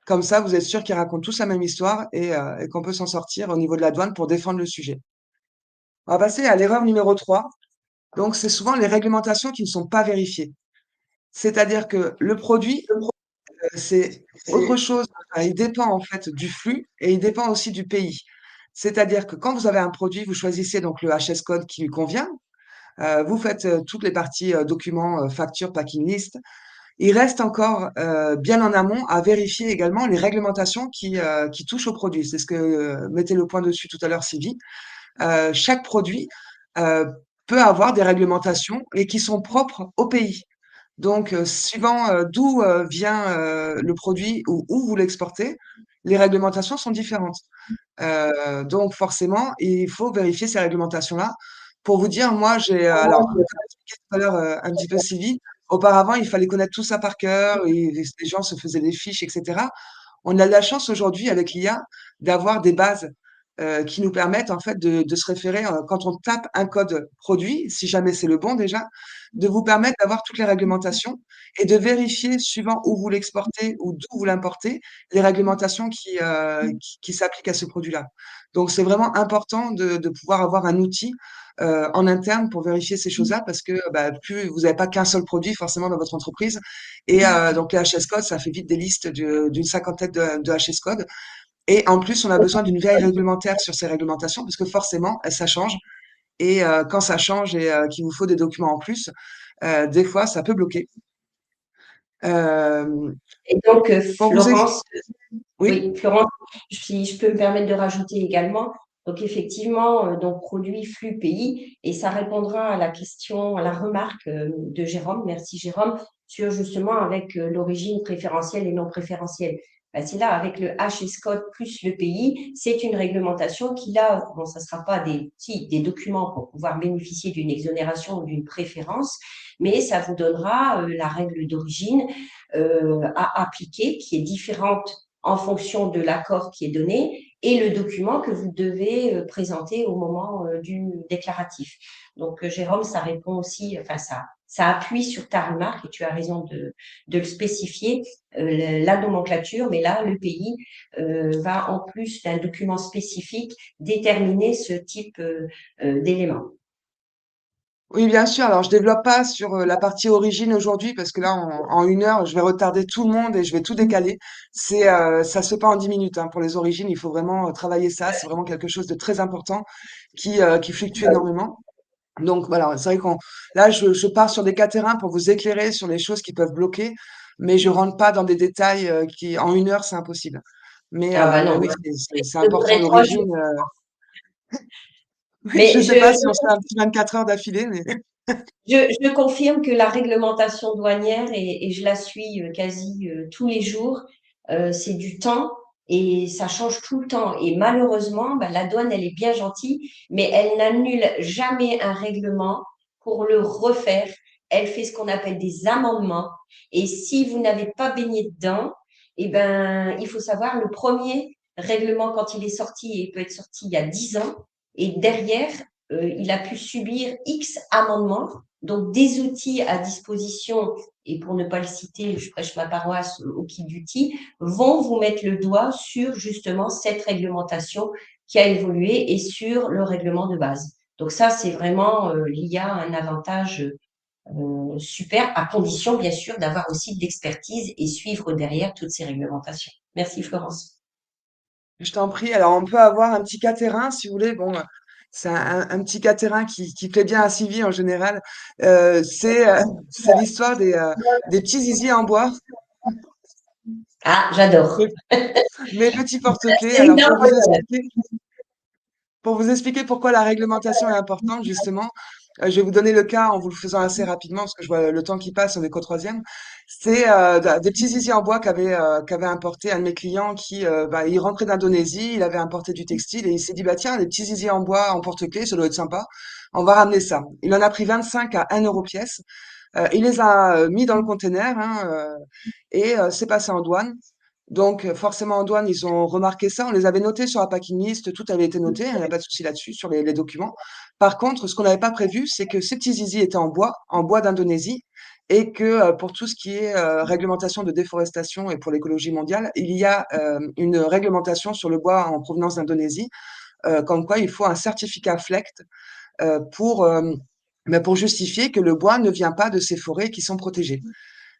Comme ça, vous êtes sûr qu'ils racontent tous la même histoire et qu'on peut s'en sortir au niveau de la douane pour défendre le sujet. On va passer à l'erreur numéro 3. Donc c'est souvent les réglementations qui ne sont pas vérifiées. C'est-à-dire que le produit C'est autre chose. Enfin, il dépend en fait du flux et il dépend aussi du pays. C'est-à-dire que quand vous avez un produit, vous choisissez donc le HS code qui lui convient. Vous faites toutes les parties documents, factures, packing list. Il reste encore bien en amont à vérifier également les réglementations qui touchent au produit. C'est ce que mettait le point dessus tout à l'heure, Sylvie. Chaque produit euh, peut avoir des réglementations et qui sont propres au pays. Donc, suivant d'où vient le produit ou où vous l'exportez, les réglementations sont différentes. Donc, forcément, il faut vérifier ces réglementations-là. Pour vous dire, moi, alors, comme expliqué tout à l'heure un petit peu Sylvie, auparavant, il fallait connaître tout ça par cœur, et les gens se faisaient des fiches, etc. On a de la chance aujourd'hui avec l'IA d'avoir des bases qui nous permettent en fait de se référer quand on tape un code produit, si jamais c'est le bon déjà, de vous permettre d'avoir toutes les réglementations et de vérifier suivant où vous l'exportez ou d'où vous l'importez, les réglementations qui s'appliquent à ce produit-là. Donc c'est vraiment important de pouvoir avoir un outil en interne pour vérifier ces choses-là parce que bah, plus vous n'avez pas qu'un seul produit forcément dans votre entreprise et donc les HS codes ça fait vite des listes d'une cinquantaine de HS codes et en plus on a besoin d'une veille réglementaire sur ces réglementations parce que forcément ça change et quand ça change et qu'il vous faut des documents en plus des fois ça peut bloquer. Euh, Et donc, pour vous ex- Florence, oui. oui, Florence, si je peux me permettre de rajouter également, donc effectivement, donc produit, flux, pays, et ça répondra à la question, à la remarque de Jérôme, merci Jérôme, sur justement avec l'origine préférentielle et non préférentielle. Ben, c'est là, avec le HS code plus le pays, c'est une réglementation qui là, bon, ça ne sera pas des documents pour pouvoir bénéficier d'une exonération ou d'une préférence, mais ça vous donnera la règle d'origine à appliquer, qui est différente en fonction de l'accord qui est donné et le document que vous devez présenter au moment du déclaratif. Donc, Jérôme, ça répond aussi, enfin, ça appuie sur ta remarque et tu as raison de le spécifier, la nomenclature, mais là, le pays va, en plus d'un document spécifique, déterminer ce type d'éléments. Oui, bien sûr. Alors, je développe pas sur la partie origine aujourd'hui parce que là, en 1 heure, je vais retarder tout le monde et je vais tout décaler. Ça se fait pas en 10 minutes, hein. Pour les origines, il faut vraiment travailler ça. C'est vraiment quelque chose de très important qui fluctue énormément. Donc, voilà, c'est vrai là, je pars sur des cas terrains pour vous éclairer sur les choses qui peuvent bloquer, mais je rentre pas dans des détails en 1 heure, c'est impossible. Ah bah Mais non, oui, moi, c'est je important voudrais 3 jours. l'origine. Oui, je Mais sais pas si on se fait un petit 24 heures d'affilée, mais je confirme que la réglementation douanière, et je la suis quasi tous les jours, c'est du temps et ça change tout le temps. Et malheureusement, ben, la douane, elle est bien gentille, mais elle n'annule jamais un règlement pour le refaire. Elle fait ce qu'on appelle des amendements. Et si vous n'avez pas baigné dedans, eh ben, il faut savoir, le premier règlement, quand il est sorti, et il peut être sorti il y a 10 ans, et derrière, il a pu subir X amendements, donc des outils à disposition, et pour ne pas le citer, je prêche ma paroisse au kit d'outils, vont vous mettre le doigt sur justement cette réglementation qui a évolué et sur le règlement de base. Donc ça, c'est vraiment l'IA un avantage super, à condition bien sûr d'avoir aussi de l'expertise et suivre derrière toutes ces réglementations. Merci Florence. je t'en prie. Alors, on peut avoir un petit cas terrain, si vous voulez. Bon, c'est un petit cas terrain qui plaît bien à Sylvie en général. C'est l'histoire des petits zizi en bois, Ah, j'adore. mes, mes petits porte-clés. C'est une Alors, arbre. pour vous expliquer pourquoi la réglementation est importante, justement, je vais vous donner le cas en vous le faisant assez rapidement, parce que je vois le temps qui passe, on est qu'au troisième. C'est des petits zizi en bois qu'avait importé un de mes clients bah, il rentrait d'Indonésie, il avait importé du textile et il s'est dit, bah tiens, des petits zizi en bois en porte-clés, ça doit être sympa, on va ramener ça. Il en a pris 25 à 1 euro pièce. Il les a mis dans le container hein, et c'est passé en douane. Donc, forcément, en douane, ils ont remarqué ça. On les avait notés sur la packing list, tout avait été noté, il n'y a pas de souci là-dessus, sur les documents. Par contre, ce qu'on n'avait pas prévu, c'est que ces petits zizi étaient en bois d'Indonésie, et que pour tout ce qui est réglementation de déforestation et pour l'écologie mondiale, il y a une réglementation sur le bois en provenance d'Indonésie, comme quoi il faut un certificat FLECT euh, pour, euh, pour justifier que le bois ne vient pas de ces forêts qui sont protégées.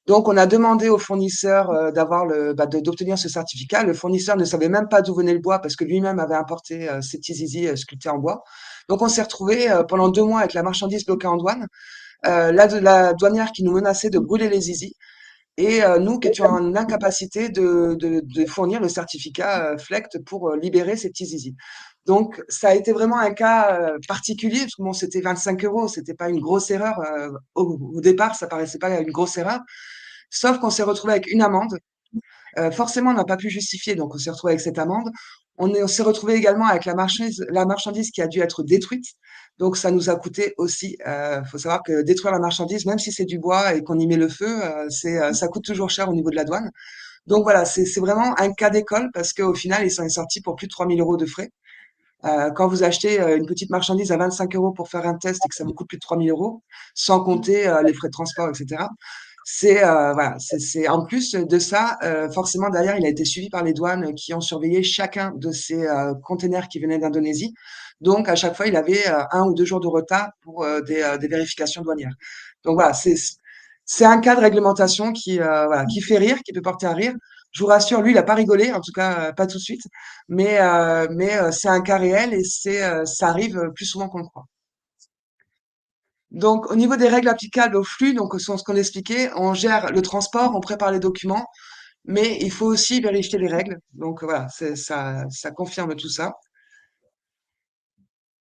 Donc, on a demandé au fournisseur d'obtenir ce certificat. Le fournisseur ne savait même pas d'où venait le bois parce que lui-même avait importé ces petits zizi sculptés en bois. Donc, on s'est retrouvé pendant 2 mois avec la marchandise bloquée en douane, la douanière qui nous menaçait de brûler les zizi et nous qui étions en incapacité de fournir le certificat FLECT pour libérer ces petits zizi. Donc, ça a été vraiment un cas particulier, parce que bon, c'était 25 euros, c'était pas une grosse erreur. Au départ, ça paraissait pas une grosse erreur. Sauf qu'on s'est retrouvé avec une amende. Forcément, on n'a pas pu justifier, donc on s'est retrouvé avec cette amende. On s'est retrouvé également avec la marchandise qui a dû être détruite. Donc, ça nous a coûté aussi. Faut savoir que détruire la marchandise, même si c'est du bois et qu'on y met le feu, ça coûte toujours cher au niveau de la douane. Donc voilà, c'est vraiment un cas d'école parce qu'au final, il s'en est sorti pour plus de 3 000 euros de frais. Quand vous achetez une petite marchandise à 25 euros pour faire un test et que ça vous coûte plus de 3 000 euros, sans compter les frais de transport, etc. Voilà, c'est en plus de ça, forcément derrière, il a été suivi par les douanes qui ont surveillé chacun de ces containers qui venaient d'Indonésie. Donc à chaque fois, il avait 1 ou 2 jours de retard pour des vérifications douanières. Donc voilà, c'est un cas de réglementation voilà, qui fait rire, qui peut porter à rire. Je vous rassure, lui, il a pas rigolé, en tout cas pas tout de suite, mais c'est un cas réel et ça arrive plus souvent qu'on le croit. Donc, au niveau des règles applicables au flux, donc ce qu'on expliquait, on gère le transport, on prépare les documents, mais il faut aussi vérifier les règles. Donc voilà, ça confirme tout ça.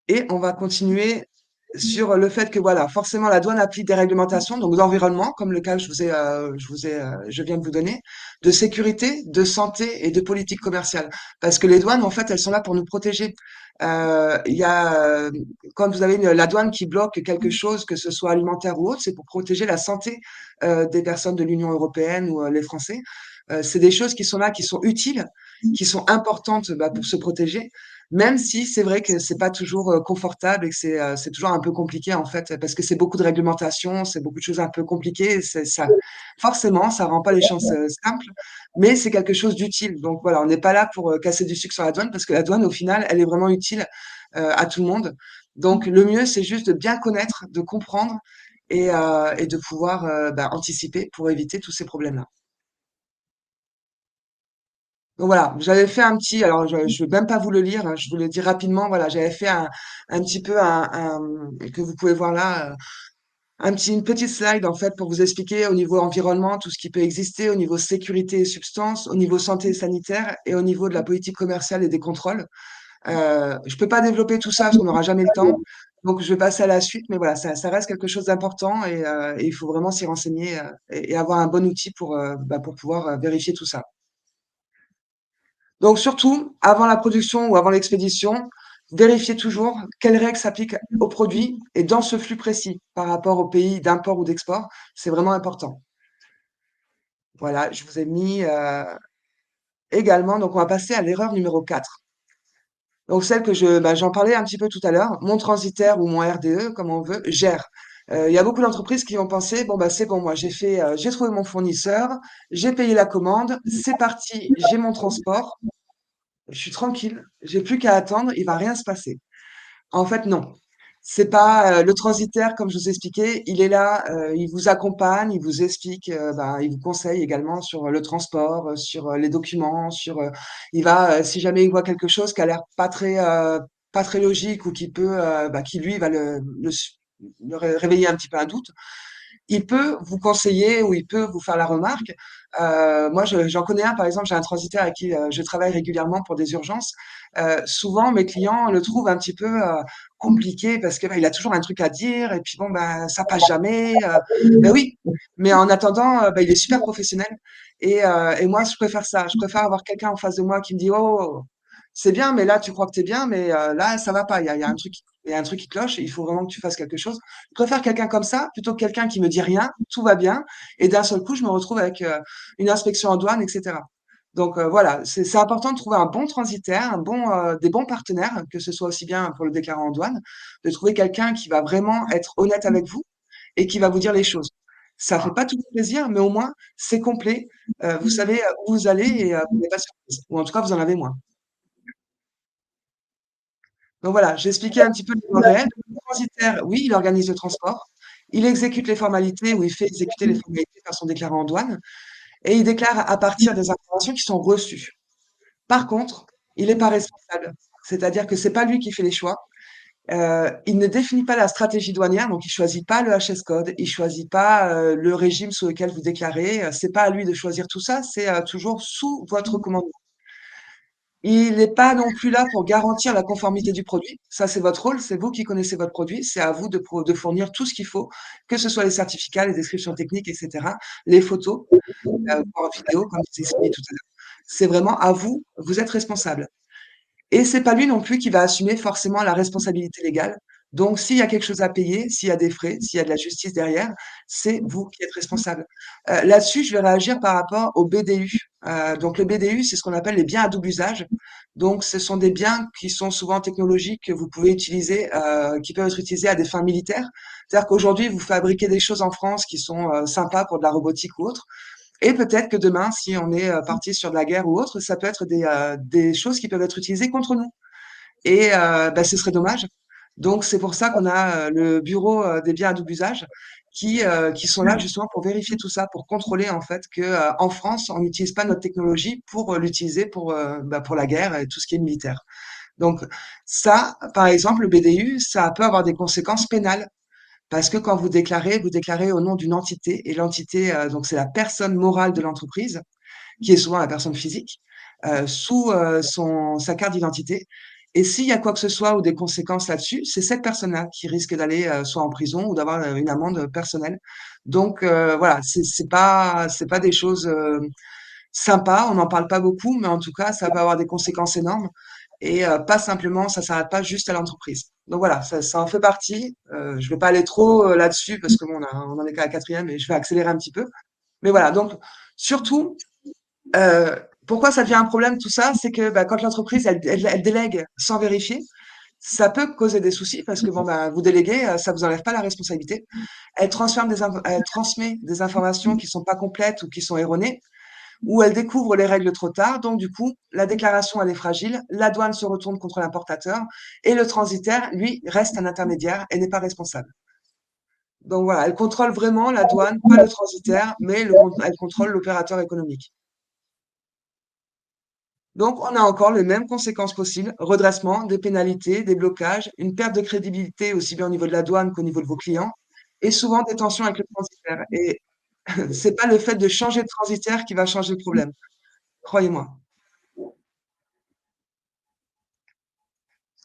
Et on va continuer sur le fait que voilà, forcément la douane applique des réglementations, donc d'environnement, comme le cas que je viens de vous donner, de sécurité, de santé et de politique commerciale. Parce que les douanes, en fait, elles sont là pour nous protéger. Il y a, quand vous avez la douane qui bloque quelque chose, que ce soit alimentaire ou autre, c'est pour protéger la santé des personnes de l'Union européenne ou les Français. C'est des choses qui sont là, qui sont utiles, qui sont importantes pour se protéger. Même si c'est vrai que c'est pas toujours confortable et que c'est toujours un peu compliqué en fait, parce que c'est beaucoup de réglementations, c'est beaucoup de choses un peu compliquées. Forcément, ça rend pas les choses simples, mais c'est quelque chose d'utile. Donc voilà, on n'est pas là pour casser du sucre sur la douane, parce que la douane, au final, elle est vraiment utile à tout le monde. Donc le mieux, c'est juste de bien connaître, de comprendre et de pouvoir anticiper pour éviter tous ces problèmes-là. Donc voilà, j'avais fait un petit, alors je ne vais même pas vous le lire, hein, je vous le dis rapidement, voilà, j'avais fait un petit peu que vous pouvez voir là, une petite slide en fait pour vous expliquer au niveau environnement tout ce qui peut exister, au niveau sécurité et substance, au niveau santé et sanitaire et au niveau de la politique commerciale et des contrôles. Je peux pas développer tout ça parce qu'on n'aura jamais le temps, donc je vais passer à la suite, mais voilà, ça reste quelque chose d'important et il faut vraiment s'y renseigner et avoir un bon outil pour pouvoir vérifier tout ça. Donc surtout, avant la production ou avant l'expédition, vérifiez toujours quelles règles s'appliquent au produit et dans ce flux précis par rapport au pays d'import ou d'export. C'est vraiment important. Voilà, je vous ai mis également, donc on va passer à l'erreur numéro 4. Donc celle que j'en parlais un petit peu tout à l'heure, mon transitaire ou mon RDE, comme on veut, gère. Il y a beaucoup d'entreprises qui vont penser, bon bah c'est bon, moi j'ai trouvé mon fournisseur, j'ai payé la commande, c'est parti, j'ai mon transport. Je suis tranquille, j'ai plus qu'à attendre, il va rien se passer. En fait, non. C'est pas le transitaire, comme je vous ai expliqué, il est là, il vous accompagne, il vous explique, il vous conseille également sur le transport, sur les documents, il va, si jamais il voit quelque chose qui a l'air pas très logique ou qui lui va le réveiller un petit peu un doute, il peut vous conseiller ou il peut vous faire la remarque. Moi, j'en connais un, par exemple, j'ai un transitaire avec qui je travaille régulièrement pour des urgences. Souvent, mes clients le trouvent un petit peu compliqué parce que il a toujours un truc à dire et puis bon, ça passe jamais. Ben oui, mais en attendant, il est super professionnel et moi, je préfère ça. Je préfère avoir quelqu'un en face de moi qui me dit, oh, oh, oh, c'est bien, mais là, tu crois que t'es bien, mais là, ça va pas. Il y a un truc, il y a un truc qui cloche et il faut vraiment que tu fasses quelque chose. Je préfère quelqu'un comme ça plutôt que quelqu'un qui me dit rien, tout va bien, et d'un seul coup, je me retrouve avec une inspection en douane, etc. Donc voilà, c'est important de trouver un bon transitaire, des bons partenaires, que ce soit aussi bien pour le déclarant en douane, de trouver quelqu'un qui va vraiment être honnête avec vous et qui va vous dire les choses. Ça fait pas toujours plaisir, mais au moins c'est complet. Vous savez où vous allez et vous n'avez pas de surprise. Ou en tout cas, vous en avez moins. Donc voilà, j'ai expliqué un petit peu le réel. Le transitaire, oui, il organise le transport. Il exécute les formalités ou il fait exécuter les formalités par son déclarant en douane et il déclare à partir des informations qui sont reçues. Par contre, il n'est pas responsable. C'est-à-dire que c'est pas lui qui fait les choix. Il ne définit pas la stratégie douanière, donc il choisit pas le HS code, il choisit pas le régime sous lequel vous déclarez. C'est pas à lui de choisir tout ça, c'est toujours sous votre commandement. Il n'est pas non plus là pour garantir la conformité du produit. Ça, c'est votre rôle, c'est vous qui connaissez votre produit, c'est à vous de fournir tout ce qu'il faut, que ce soit les certificats, les descriptions techniques, etc., les photos, voire vidéo, comme je vous ai expliqué tout à l'heure. C'est vraiment à vous, vous êtes responsable. Et c'est pas lui non plus qui va assumer forcément la responsabilité légale. Donc, s'il y a quelque chose à payer, s'il y a des frais, s'il y a de la justice derrière, c'est vous qui êtes responsable. Là-dessus, je vais réagir par rapport au BDU. Donc, le BDU, c'est ce qu'on appelle les biens à double usage. Donc, ce sont des biens qui sont souvent technologiques que vous pouvez utiliser, qui peuvent être utilisés à des fins militaires. C'est-à-dire qu'aujourd'hui, vous fabriquez des choses en France qui sont sympas pour de la robotique ou autre. Et peut-être que demain, si on est parti sur de la guerre ou autre, ça peut être des choses qui peuvent être utilisées contre nous. Et bah, ce serait dommage. Donc c'est pour ça qu'on a le bureau des biens à double usage qui sont là justement pour vérifier tout ça, pour contrôler en fait que en France, on n'utilise pas notre technologie pour l'utiliser pour la guerre et tout ce qui est militaire. Donc ça, par exemple, le BDU, ça peut avoir des conséquences pénales. Parce que quand vous déclarez au nom d'une entité, et l'entité, donc c'est la personne morale de l'entreprise, qui est souvent la personne physique, sous sa carte d'identité. Et s'il y a quoi que ce soit ou des conséquences là-dessus, c'est cette personne-là qui risque d'aller soit en prison ou d'avoir une amende personnelle. Donc voilà, c'est pas des choses sympas, on n'en parle pas beaucoup, mais en tout cas, ça peut avoir des conséquences énormes. Et pas simplement, ça s'arrête pas juste à l'entreprise. Donc voilà, ça en fait partie. Je vais pas aller trop là-dessus parce que bon, on en est qu'à la quatrième et je vais accélérer un petit peu. Mais voilà, donc surtout, euh, pourquoi ça devient un problème tout ça, c'est que bah, quand l'entreprise elle délègue sans vérifier, ça peut causer des soucis parce que bon bah vous déléguez, ça vous enlève pas la responsabilité. Elle transmet des informations qui sont pas complètes ou qui sont erronées où elle découvre les règles trop tard. Donc, du coup, la déclaration, elle est fragile. La douane se retourne contre l'importateur et le transitaire, lui, reste un intermédiaire et n'est pas responsable. Donc voilà, elle contrôle vraiment la douane, pas le transitaire, mais elle contrôle l'opérateur économique. Donc, on a encore les mêmes conséquences possibles, redressement, des pénalités, des blocages, une perte de crédibilité aussi bien au niveau de la douane qu'au niveau de vos clients, et souvent des tensions avec le transitaire. Et c'est pas le fait de changer de transitaire qui va changer le problème, croyez-moi.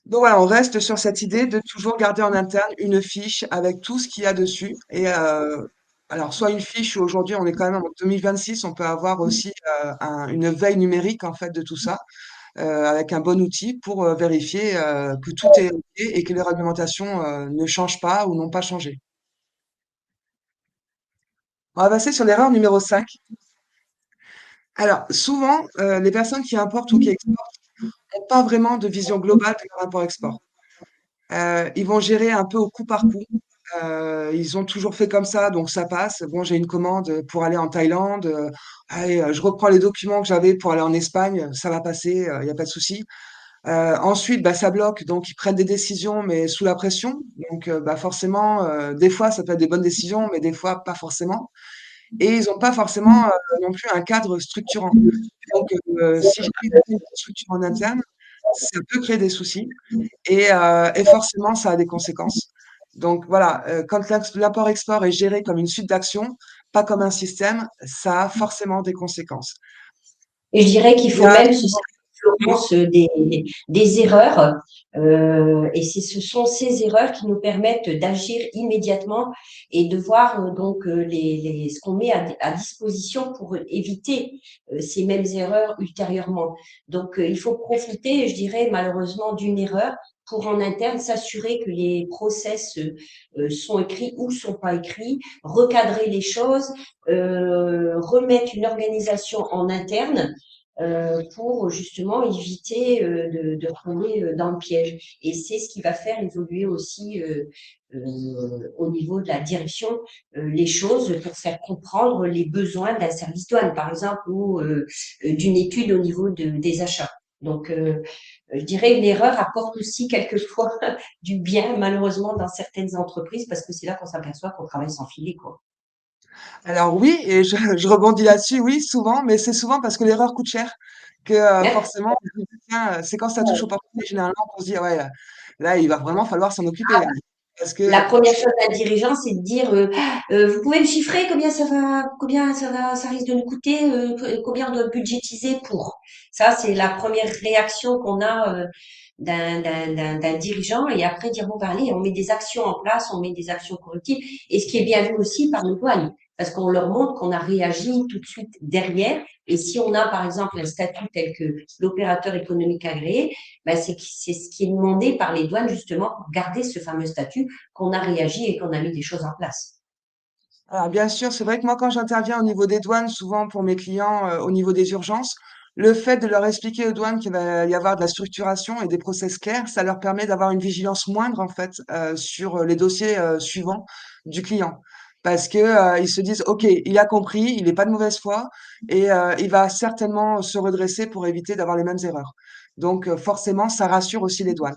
Donc voilà, on reste sur cette idée de toujours garder en interne une fiche avec tout ce qu'il y a dessus. Et alors, soit une fiche, ou aujourd'hui, on est quand même en 2026, on peut avoir aussi une veille numérique en fait de tout ça, avec un bon outil pour vérifier que tout est OK et que les réglementations ne changent pas ou n'ont pas changé. On va passer sur l'erreur numéro 5. Alors, souvent, les personnes qui importent ou qui exportent n'ont pas vraiment de vision globale de leur import-export. Ils vont gérer un peu au coup par coup. Ils ont toujours fait comme ça, donc ça passe. Bon, j'ai une commande pour aller en Thaïlande. Allez, je reprends les documents que j'avais pour aller en Espagne, ça va passer, il y a pas de souci. Ensuite, bah, ça bloque, donc ils prennent des décisions, mais sous la pression. Donc, bah, forcément, des fois, ça peut être des bonnes décisions, mais des fois, pas forcément. Et ils n'ont pas forcément non plus un cadre structurant. Donc, si j'arrive à une structure en interne, ça peut créer des soucis et forcément, ça a des conséquences. Donc voilà, quand l'import-export est géré comme une suite d'actions, pas comme un système, ça a forcément des conséquences. Et je dirais qu'il Il y faut a même se servir, Florence, des erreurs. Et ce sont ces erreurs qui nous permettent d'agir immédiatement et de voir donc ce qu'on met à disposition pour éviter ces mêmes erreurs ultérieurement. Donc, il faut profiter, je dirais, malheureusement, d'une erreur pour en interne s'assurer que les process sont écrits ou sont pas écrits, recadrer les choses, remettre une organisation en interne pour justement éviter de tomber dans le piège. Et c'est ce qui va faire évoluer aussi au niveau de la direction les choses pour faire comprendre les besoins d'un service douane, par exemple, ou d'une étude au niveau des achats. Donc, je dirais une erreur apporte aussi quelquefois du bien, malheureusement, dans certaines entreprises, parce que c'est là qu'on s'aperçoit qu'on travaille sans filet, quoi. Alors oui, et je rebondis là-dessus, oui, souvent, mais c'est souvent parce que l'erreur coûte cher que Hein? forcément, on se dit, tiens, c'est quand ça touche au portefeuille, généralement, qu'on se dit, ouais, là, il va vraiment falloir s'en occuper, hein. Parce La que première chose d'un dirigeant, c'est de dire, vous pouvez me chiffrer ça risque de nous coûter, combien on doit budgétiser pour. Ça, c'est la première réaction qu'on a d'un dirigeant. Et après, dire, bon, ben, allez, on met des actions en place, on met des actions correctives. Et ce qui est bien vu aussi par nos douanes, parce qu'on leur montre qu'on a réagi tout de suite derrière. Et si on a, par exemple, un statut tel que l'opérateur économique agréé, ben, c'est ce qui est demandé par les douanes, justement, pour garder ce fameux statut qu'on a réagi et qu'on a mis des choses en place. alors bien sûr, c'est vrai que moi, quand j'interviens au niveau des douanes, souvent pour mes clients, au niveau des urgences, le fait de leur expliquer aux douanes qu'il va y avoir de la structuration et des process clairs, ça leur permet d'avoir une vigilance moindre, en fait, sur les dossiers, suivants du client. Parce que, ils se disent: «OK, il a compris, il est pas de mauvaise foi et il va certainement se redresser pour éviter d'avoir les mêmes erreurs». Donc forcément, ça rassure aussi les douanes.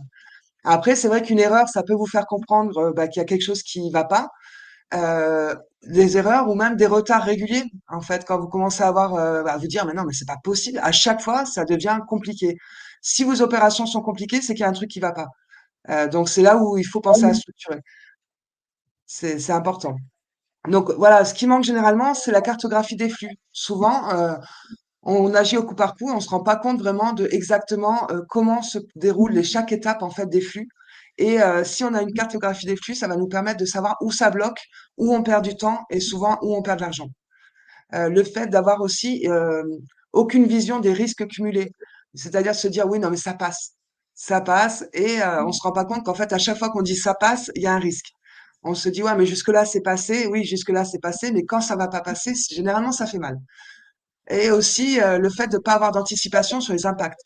Après, c'est vrai qu'une erreur, ça peut vous faire comprendre, bah, qu'il y a quelque chose qui va pas. Des erreurs ou même des retards réguliers, en fait, quand vous commencez à avoir, à vous dire: «Mais non, mais c'est pas possible». À chaque fois, ça devient compliqué. Si vos opérations sont compliquées, c'est qu'il y a un truc qui va pas. Donc c'est là où il faut penser à structurer. C'est important. Donc voilà, ce qui manque généralement, c'est la cartographie des flux. Souvent, on agit au coup par coup, on se rend pas compte vraiment de exactement, comment se déroulent chaque étape, en fait, des flux et si on a une cartographie des flux, ça va nous permettre de savoir où ça bloque, où on perd du temps et souvent où on perd de l'argent. Le fait d'avoir aussi, aucune vision des risques cumulés. C'est-à-dire se dire: «Oui, non, mais ça passe». Ça passe et on se rend pas compte qu'en fait, à chaque fois qu'on dit: «Ça passe», il y a un risque. On se dit: «Ouais, mais jusque-là, c'est passé». Oui, jusque-là, c'est passé, mais quand ça va pas passer, généralement, ça fait mal. Et aussi, le fait de ne pas avoir d'anticipation sur les impacts,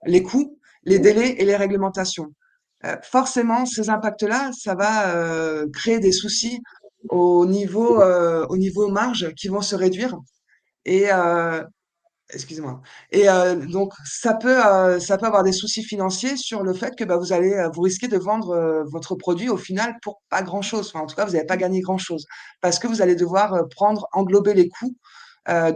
les coûts, les délais et les réglementations. Forcément, ces impacts-là, ça va, créer des soucis au niveau marge qui vont se réduire et excusez-moi et donc ça peut avoir des soucis financiers sur le fait que, bah, vous risquez de vendre, votre produit au final pour pas grand-chose. Enfin, en tout cas, vous n'allez pas gagner grand-chose parce que vous allez devoir, englober les coûts, à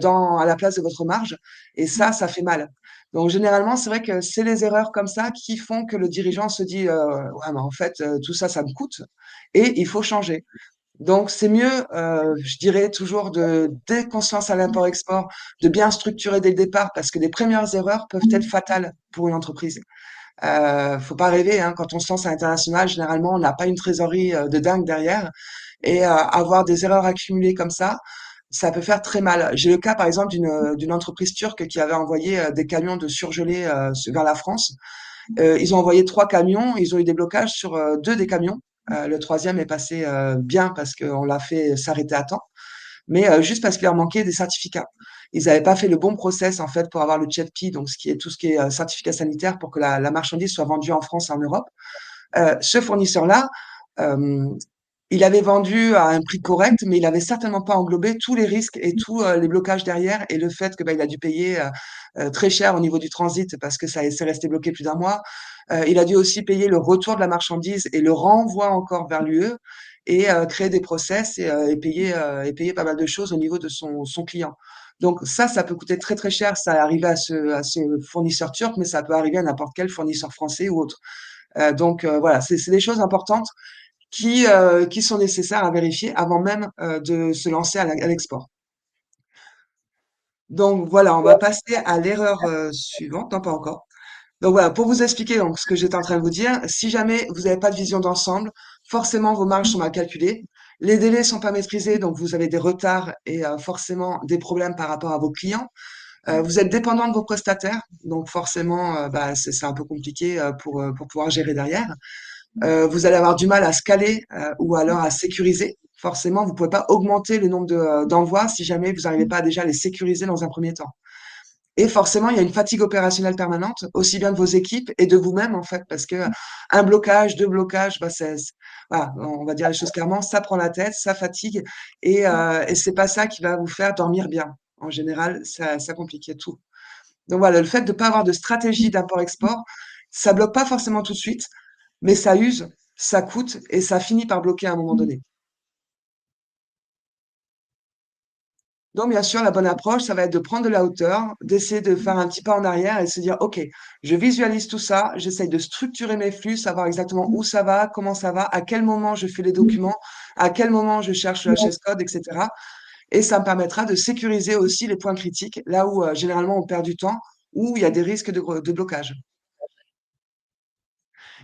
la place de votre marge et ça fait mal. Donc généralement, c'est vrai que c'est les erreurs comme ça qui font que le dirigeant se dit: «Ouais, mais en fait, tout ça, ça me coûte et il faut changer». Donc c'est mieux, je dirais toujours de dès qu'on se lance à l'import-export, de bien structurer dès le départ parce que les premières erreurs peuvent être fatales pour une entreprise. Faut pas rêver, hein, quand on se lance à l'international, généralement, on n'a pas une trésorerie, de dingue derrière et avoir des erreurs accumulées comme ça peut faire très mal. J'ai le cas, par exemple, d'une entreprise turque qui avait envoyé, des camions de surgelés, vers la France. Ils ont envoyé 3 camions, ils ont eu des blocages sur, 2 des camions. Le troisième est passé, bien parce qu'on l'a fait s'arrêter à temps, mais juste parce qu'il leur manquait des certificats. Ils n'avaient pas fait le bon process, en fait, pour avoir le CHEDP, donc tout ce qui est, certificat sanitaire pour que la marchandise soit vendue en France et en Europe. Ce fournisseur-là, hem, il avait vendu à un prix correct, mais il avait certainement pas englobé tous les risques et tous, les blocages derrière et le fait que, bah, il a dû payer, très cher au niveau du transit parce que c'est resté bloqué plus d'un mois. Il a dû aussi payer le retour de la marchandise et le renvoi encore vers l'UE et créer des process et payer pas mal de choses au niveau de son client. Donc ça peut coûter très, très cher. Ça est arrivé à ce fournisseur turc, mais ça peut arriver à n'importe quel fournisseur français ou autre. Donc voilà, c'est des choses importantes qui sont nécessaires à vérifier avant même, de se lancer à l'export. Donc voilà, on va passer à l'erreur, suivante. Non, pas encore. Donc voilà, pour vous expliquer donc ce que j'étais en train de vous dire, si jamais vous n'avez pas de vision d'ensemble, forcément vos marges sont mal calculées, les délais sont pas maîtrisés, donc vous avez des retards et forcément des problèmes par rapport à vos clients. Vous êtes dépendant de vos prestataires, donc forcément, bah, c'est un peu compliqué, pour pouvoir gérer derrière. Vous allez avoir du mal à scaler, ou alors à sécuriser. Forcément, vous pouvez pas augmenter le nombre d'envois si jamais vous n'arrivez pas déjà à les sécuriser dans un premier temps. Et forcément, il y a une fatigue opérationnelle permanente, aussi bien de vos équipes et de vous-même, en fait, parce que un blocage, 2 blocages, bah, voilà, on va dire les choses clairement, ça prend la tête, ça fatigue et c'est pas ça qui va vous faire dormir bien. En général, ça complique tout. Donc voilà, le fait de ne pas avoir de stratégie d'import-export, ça bloque pas forcément tout de suite, mais ça use, ça coûte et ça finit par bloquer à un moment donné. Donc, bien sûr, la bonne approche, ça va être de prendre de la hauteur, d'essayer de faire un petit pas en arrière et de se dire, OK, je visualise tout ça, j'essaye de structurer mes flux, savoir exactement où ça va, comment ça va, à quel moment je fais les documents, à quel moment je cherche le HS code, etc. Et ça me permettra de sécuriser aussi les points critiques, là où généralement on perd du temps, où il y a des risques de blocage.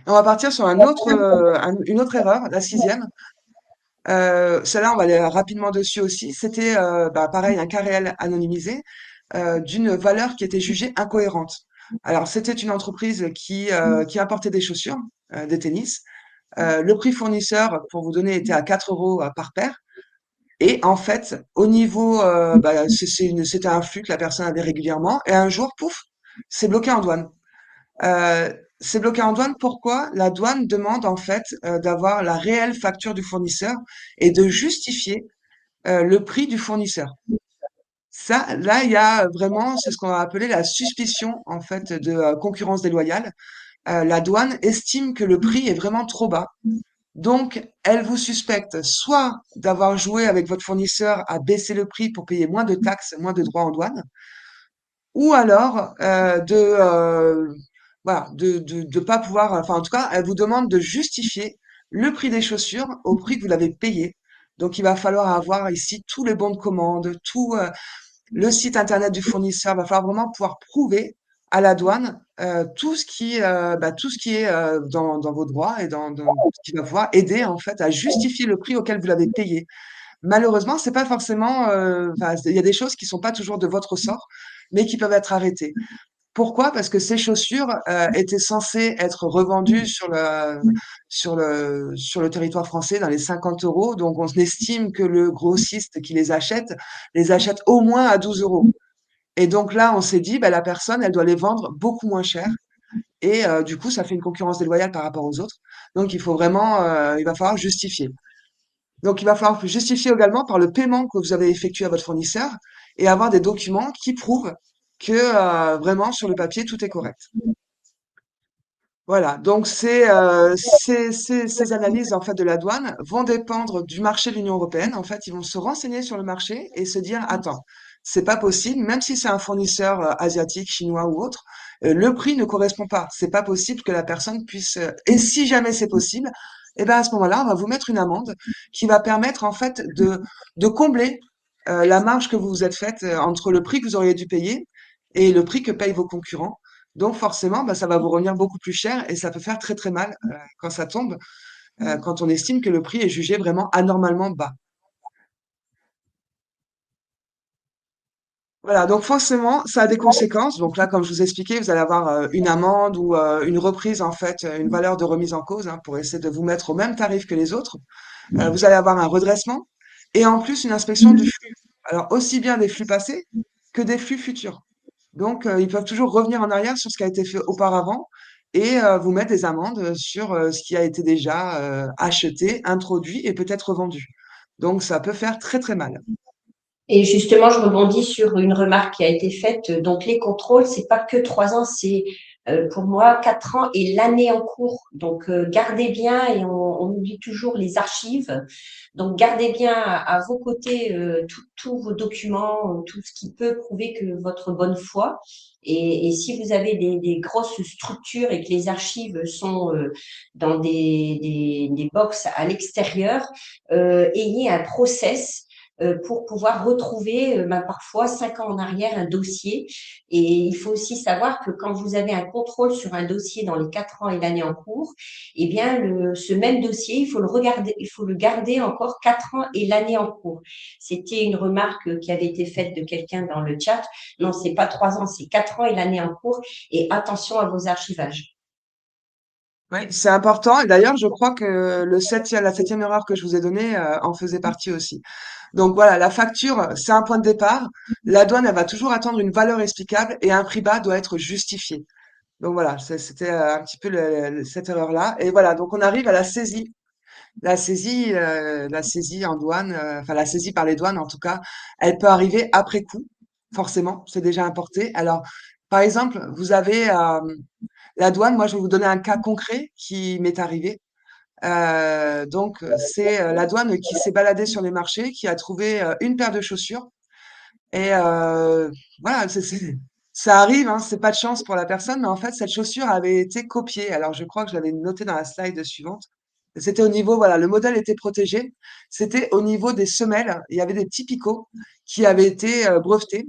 Et on va partir sur une autre erreur, la sixième. Celle-là, on va aller rapidement dessus aussi. C'était pareil, un cas réel anonymisé d'une valeur qui était jugée incohérente. Alors, c'était une entreprise qui importait des chaussures, des tennis. Le prix fournisseur, pour vous donner, était à 4 euros par paire. Et en fait, au niveau, c'était un flux que la personne avait régulièrement. Et un jour, pouf, c'est bloqué en douane. C'est bloqué en douane. Pourquoi? La douane demande en fait d'avoir la réelle facture du fournisseur et de justifier le prix du fournisseur. Ça, là, il y a vraiment, c'est ce qu'on va appeler la suspicion en fait de concurrence déloyale. La douane estime que le prix est vraiment trop bas. Donc, elle vous suspecte soit d'avoir joué avec votre fournisseur à baisser le prix pour payer moins de taxes, moins de droits en douane, ou alors voilà, de pas pouvoir, enfin en tout cas, elle vous demande de justifier le prix des chaussures au prix que vous l'avez payé. Donc il va falloir avoir ici tous les bons de commande, tout le site internet du fournisseur. Il va falloir vraiment pouvoir prouver à la douane tout ce qui est dans vos droits et ce qui va pouvoir aider en fait à justifier le prix auquel vous l'avez payé. Malheureusement, c'est pas forcément, enfin, il y a des choses qui sont pas toujours de votre ressort, mais qui peuvent être arrêtées. Pourquoi? Parce que ces chaussures, étaient censées être revendues sur le territoire français dans les 50 euros. Donc on estime que le grossiste qui les achète au moins à 12 euros. Et donc là, on s'est dit: «Bah, la personne, elle doit les vendre beaucoup moins cher» et du coup, ça fait une concurrence déloyale par rapport aux autres. Donc il faut vraiment, il va falloir justifier. Donc, il va falloir justifier également par le paiement que vous avez effectué à votre fournisseur et avoir des documents qui prouvent que vraiment sur le papier tout est correct. Voilà. Donc, ces analyses en fait de la douane vont dépendre du marché de l'Union européenne. En fait, ils vont se renseigner sur le marché et se dire, attends, c'est pas possible, même si c'est un fournisseur asiatique, chinois ou autre, le prix ne correspond pas. C'est pas possible que la personne puisse. Et si jamais c'est possible, eh ben à ce moment-là, on va vous mettre une amende qui va permettre en fait de combler la marge que vous vous êtes faite entre le prix que vous auriez dû payer et le prix que payent vos concurrents. Donc forcément, bah, ça va vous revenir beaucoup plus cher et ça peut faire très très mal quand ça tombe, quand on estime que le prix est jugé vraiment anormalement bas. Voilà, donc forcément, ça a des conséquences. Donc là, comme je vous expliquais, vous allez avoir une amende ou une reprise, en fait, une valeur de remise en cause hein, pour essayer de vous mettre au même tarif que les autres. Vous allez avoir un redressement et en plus une inspection du flux. Alors aussi bien des flux passés que des flux futurs. Donc ils peuvent toujours revenir en arrière sur ce qui a été fait auparavant et vous mettre des amendes sur ce qui a été déjà acheté, introduit et peut-être revendu. Donc ça peut faire très très mal. Et justement, je rebondis sur une remarque qui a été faite. Donc, les contrôles, c'est pas que 3 ans, c'est pour moi 4 ans et l'année en cours. Donc, gardez bien et on oublie toujours les archives. Donc, gardez bien à vos côtés tous vos documents, tout ce qui peut prouver que votre bonne foi. Et si vous avez des grosses structures et que les archives sont dans des box à l'extérieur, ayez un process pour pouvoir retrouver parfois 5 ans en arrière un dossier. Et il faut aussi savoir que quand vous avez un contrôle sur un dossier dans les 4 ans et l'année en cours, eh bien ce même dossier, il faut le regarder, il faut le garder encore 4 ans et l'année en cours. C'était une remarque qui avait été faite de quelqu'un dans le chat. Non, c'est pas 3 ans, c'est 4 ans et l'année en cours. Et attention à vos archivages. Oui, c'est important. Et d'ailleurs, je crois que la septième erreur que je vous ai donnée en faisait partie aussi. Donc voilà, la facture, c'est un point de départ. La douane, elle va toujours attendre une valeur explicable et un prix bas doit être justifié. Donc voilà, c'était un petit peu cette erreur-là. Et voilà, donc on arrive à la saisie. La saisie en douane, enfin la saisie par les douanes en tout cas, elle peut arriver après coup, forcément, c'est déjà importé. Alors, Par exemple, vous avez la douane. Moi, je vais vous donner un cas concret qui m'est arrivé. Donc, c'est la douane qui s'est baladée sur les marchés, qui a trouvé une paire de chaussures. Et voilà, ça arrive, hein, c'est pas de chance pour la personne, mais en fait, cette chaussure avait été copiée. Alors, je crois que je l'avais noté dans la slide suivante. C'était au niveau, voilà, le modèle était protégé. C'était au niveau des semelles. Il y avait des petits picots qui avaient été brevetés.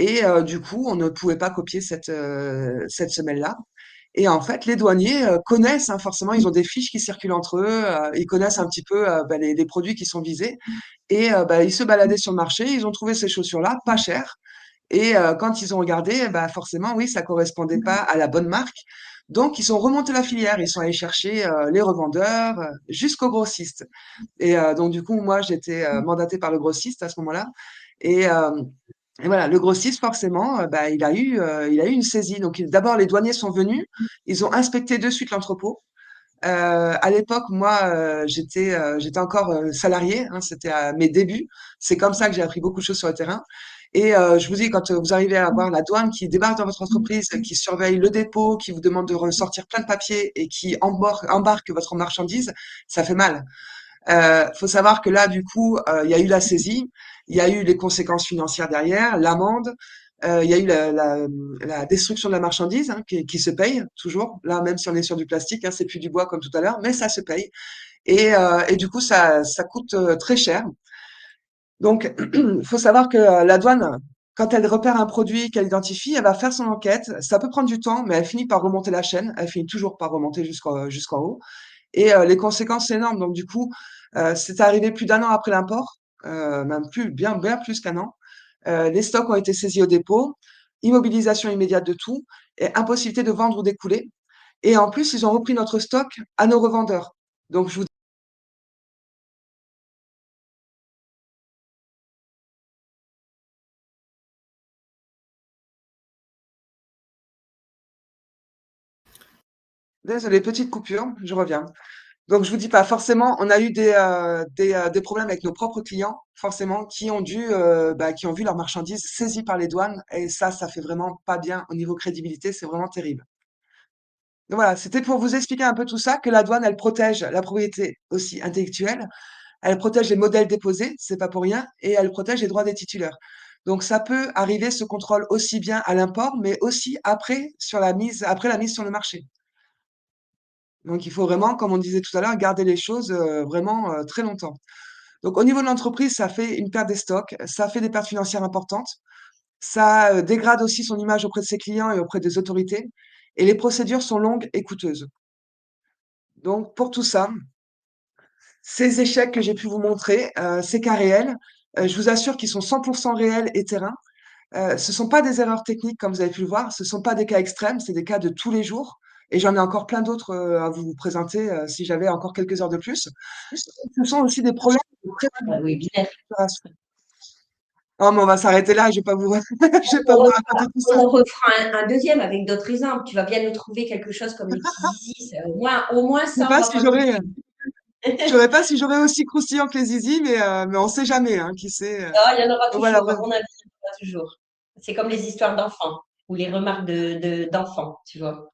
Et du coup, on ne pouvait pas copier cette semelle-là. Et en fait, les douaniers connaissent, hein, forcément, ils ont des fiches qui circulent entre eux, ils connaissent un petit peu bah, les produits qui sont visés. Et bah, ils se baladaient sur le marché, ils ont trouvé ces chaussures-là, pas chères. Et quand ils ont regardé, bah, forcément, oui, ça correspondait pas à la bonne marque. Donc, ils ont remonté la filière, ils sont allés chercher les revendeurs jusqu'aux grossistes. Et donc, du coup, moi, j'étais mandatée par le grossiste à ce moment-là. Et, et voilà, le grossiste, forcément, bah, il a eu une saisie. Donc, d'abord, les douaniers sont venus, ils ont inspecté de suite l'entrepôt. À l'époque, moi, j'étais encore salariée, hein, c'était à mes débuts. C'est comme ça que j'ai appris beaucoup de choses sur le terrain. Et je vous dis, quand vous arrivez à avoir la douane qui débarque dans votre entreprise, qui surveille le dépôt, qui vous demande de ressortir plein de papiers et qui embarque votre marchandise, ça fait mal. Faut savoir que là, du coup, il y a eu la saisie, il y a eu les conséquences financières derrière, l'amende, il y a eu la destruction de la marchandise hein, qui se paye toujours. Là, même si on est sur du plastique, hein, c'est plus du bois comme tout à l'heure, mais ça se paye. Et du coup, ça coûte très cher. Donc, il faut savoir que la douane, quand elle repère un produit qu'elle identifie, elle va faire son enquête. Ça peut prendre du temps, mais elle finit par remonter la chaîne. Elle finit toujours par remonter jusqu'en haut. Et les conséquences, c'est énorme. Donc, du coup, c'est arrivé plus d'un an après l'import, même plus, bien plus qu'un an. Les stocks ont été saisis au dépôt, immobilisation immédiate de tout, et impossibilité de vendre ou d'écouler. Et en plus, ils ont repris notre stock à nos revendeurs. Donc, je vous désolé, petite coupure, je reviens. Donc, je vous dis pas, forcément, on a eu des problèmes avec nos propres clients, forcément, qui ont vu leurs marchandises saisies par les douanes. Et ça fait vraiment pas bien au niveau crédibilité, c'est vraiment terrible. Donc voilà, c'était pour vous expliquer un peu tout ça, que la douane, elle protège la propriété aussi intellectuelle, elle protège les modèles déposés, c'est pas pour rien, et elle protège les droits des titulaires. Donc ça peut arriver ce contrôle aussi bien à l'import, mais aussi après la mise sur le marché. Donc il faut vraiment, comme on disait tout à l'heure, garder les choses vraiment très longtemps. Donc au niveau de l'entreprise, ça fait une perte des stocks, ça fait des pertes financières importantes, ça dégrade aussi son image auprès de ses clients et auprès des autorités, et les procédures sont longues et coûteuses. Donc pour tout ça, ces échecs que j'ai pu vous montrer, ces cas réels, je vous assure qu'ils sont 100% réels et terrain. Ce sont pas des erreurs techniques comme vous avez pu le voir, ce sont pas des cas extrêmes, c'est des cas de tous les jours. Et j'en ai encore plein d'autres à vous présenter si j'avais encore quelques heures de plus. Ce sont aussi des problèmes de Oui, prévisibilité binaire. de facturation. Non, mais on va s'arrêter là, je vais pas vous, je vais pas On vous refera, raconter tout ça. on refera un deuxième avec d'autres exemples. Tu vas bien nous trouver quelque chose comme les petits zizi. Au moins Je sais ça, on pas va si pas le louper. je saurais pas si j'aurais aussi croustillant que les zizi, mais on sait jamais, hein, qui sait. Ah, il y en aura Donc voilà, toujours, à mon avis, il y en aura toujours. C'est comme les histoires d'enfants ou les remarques d'enfants, tu vois.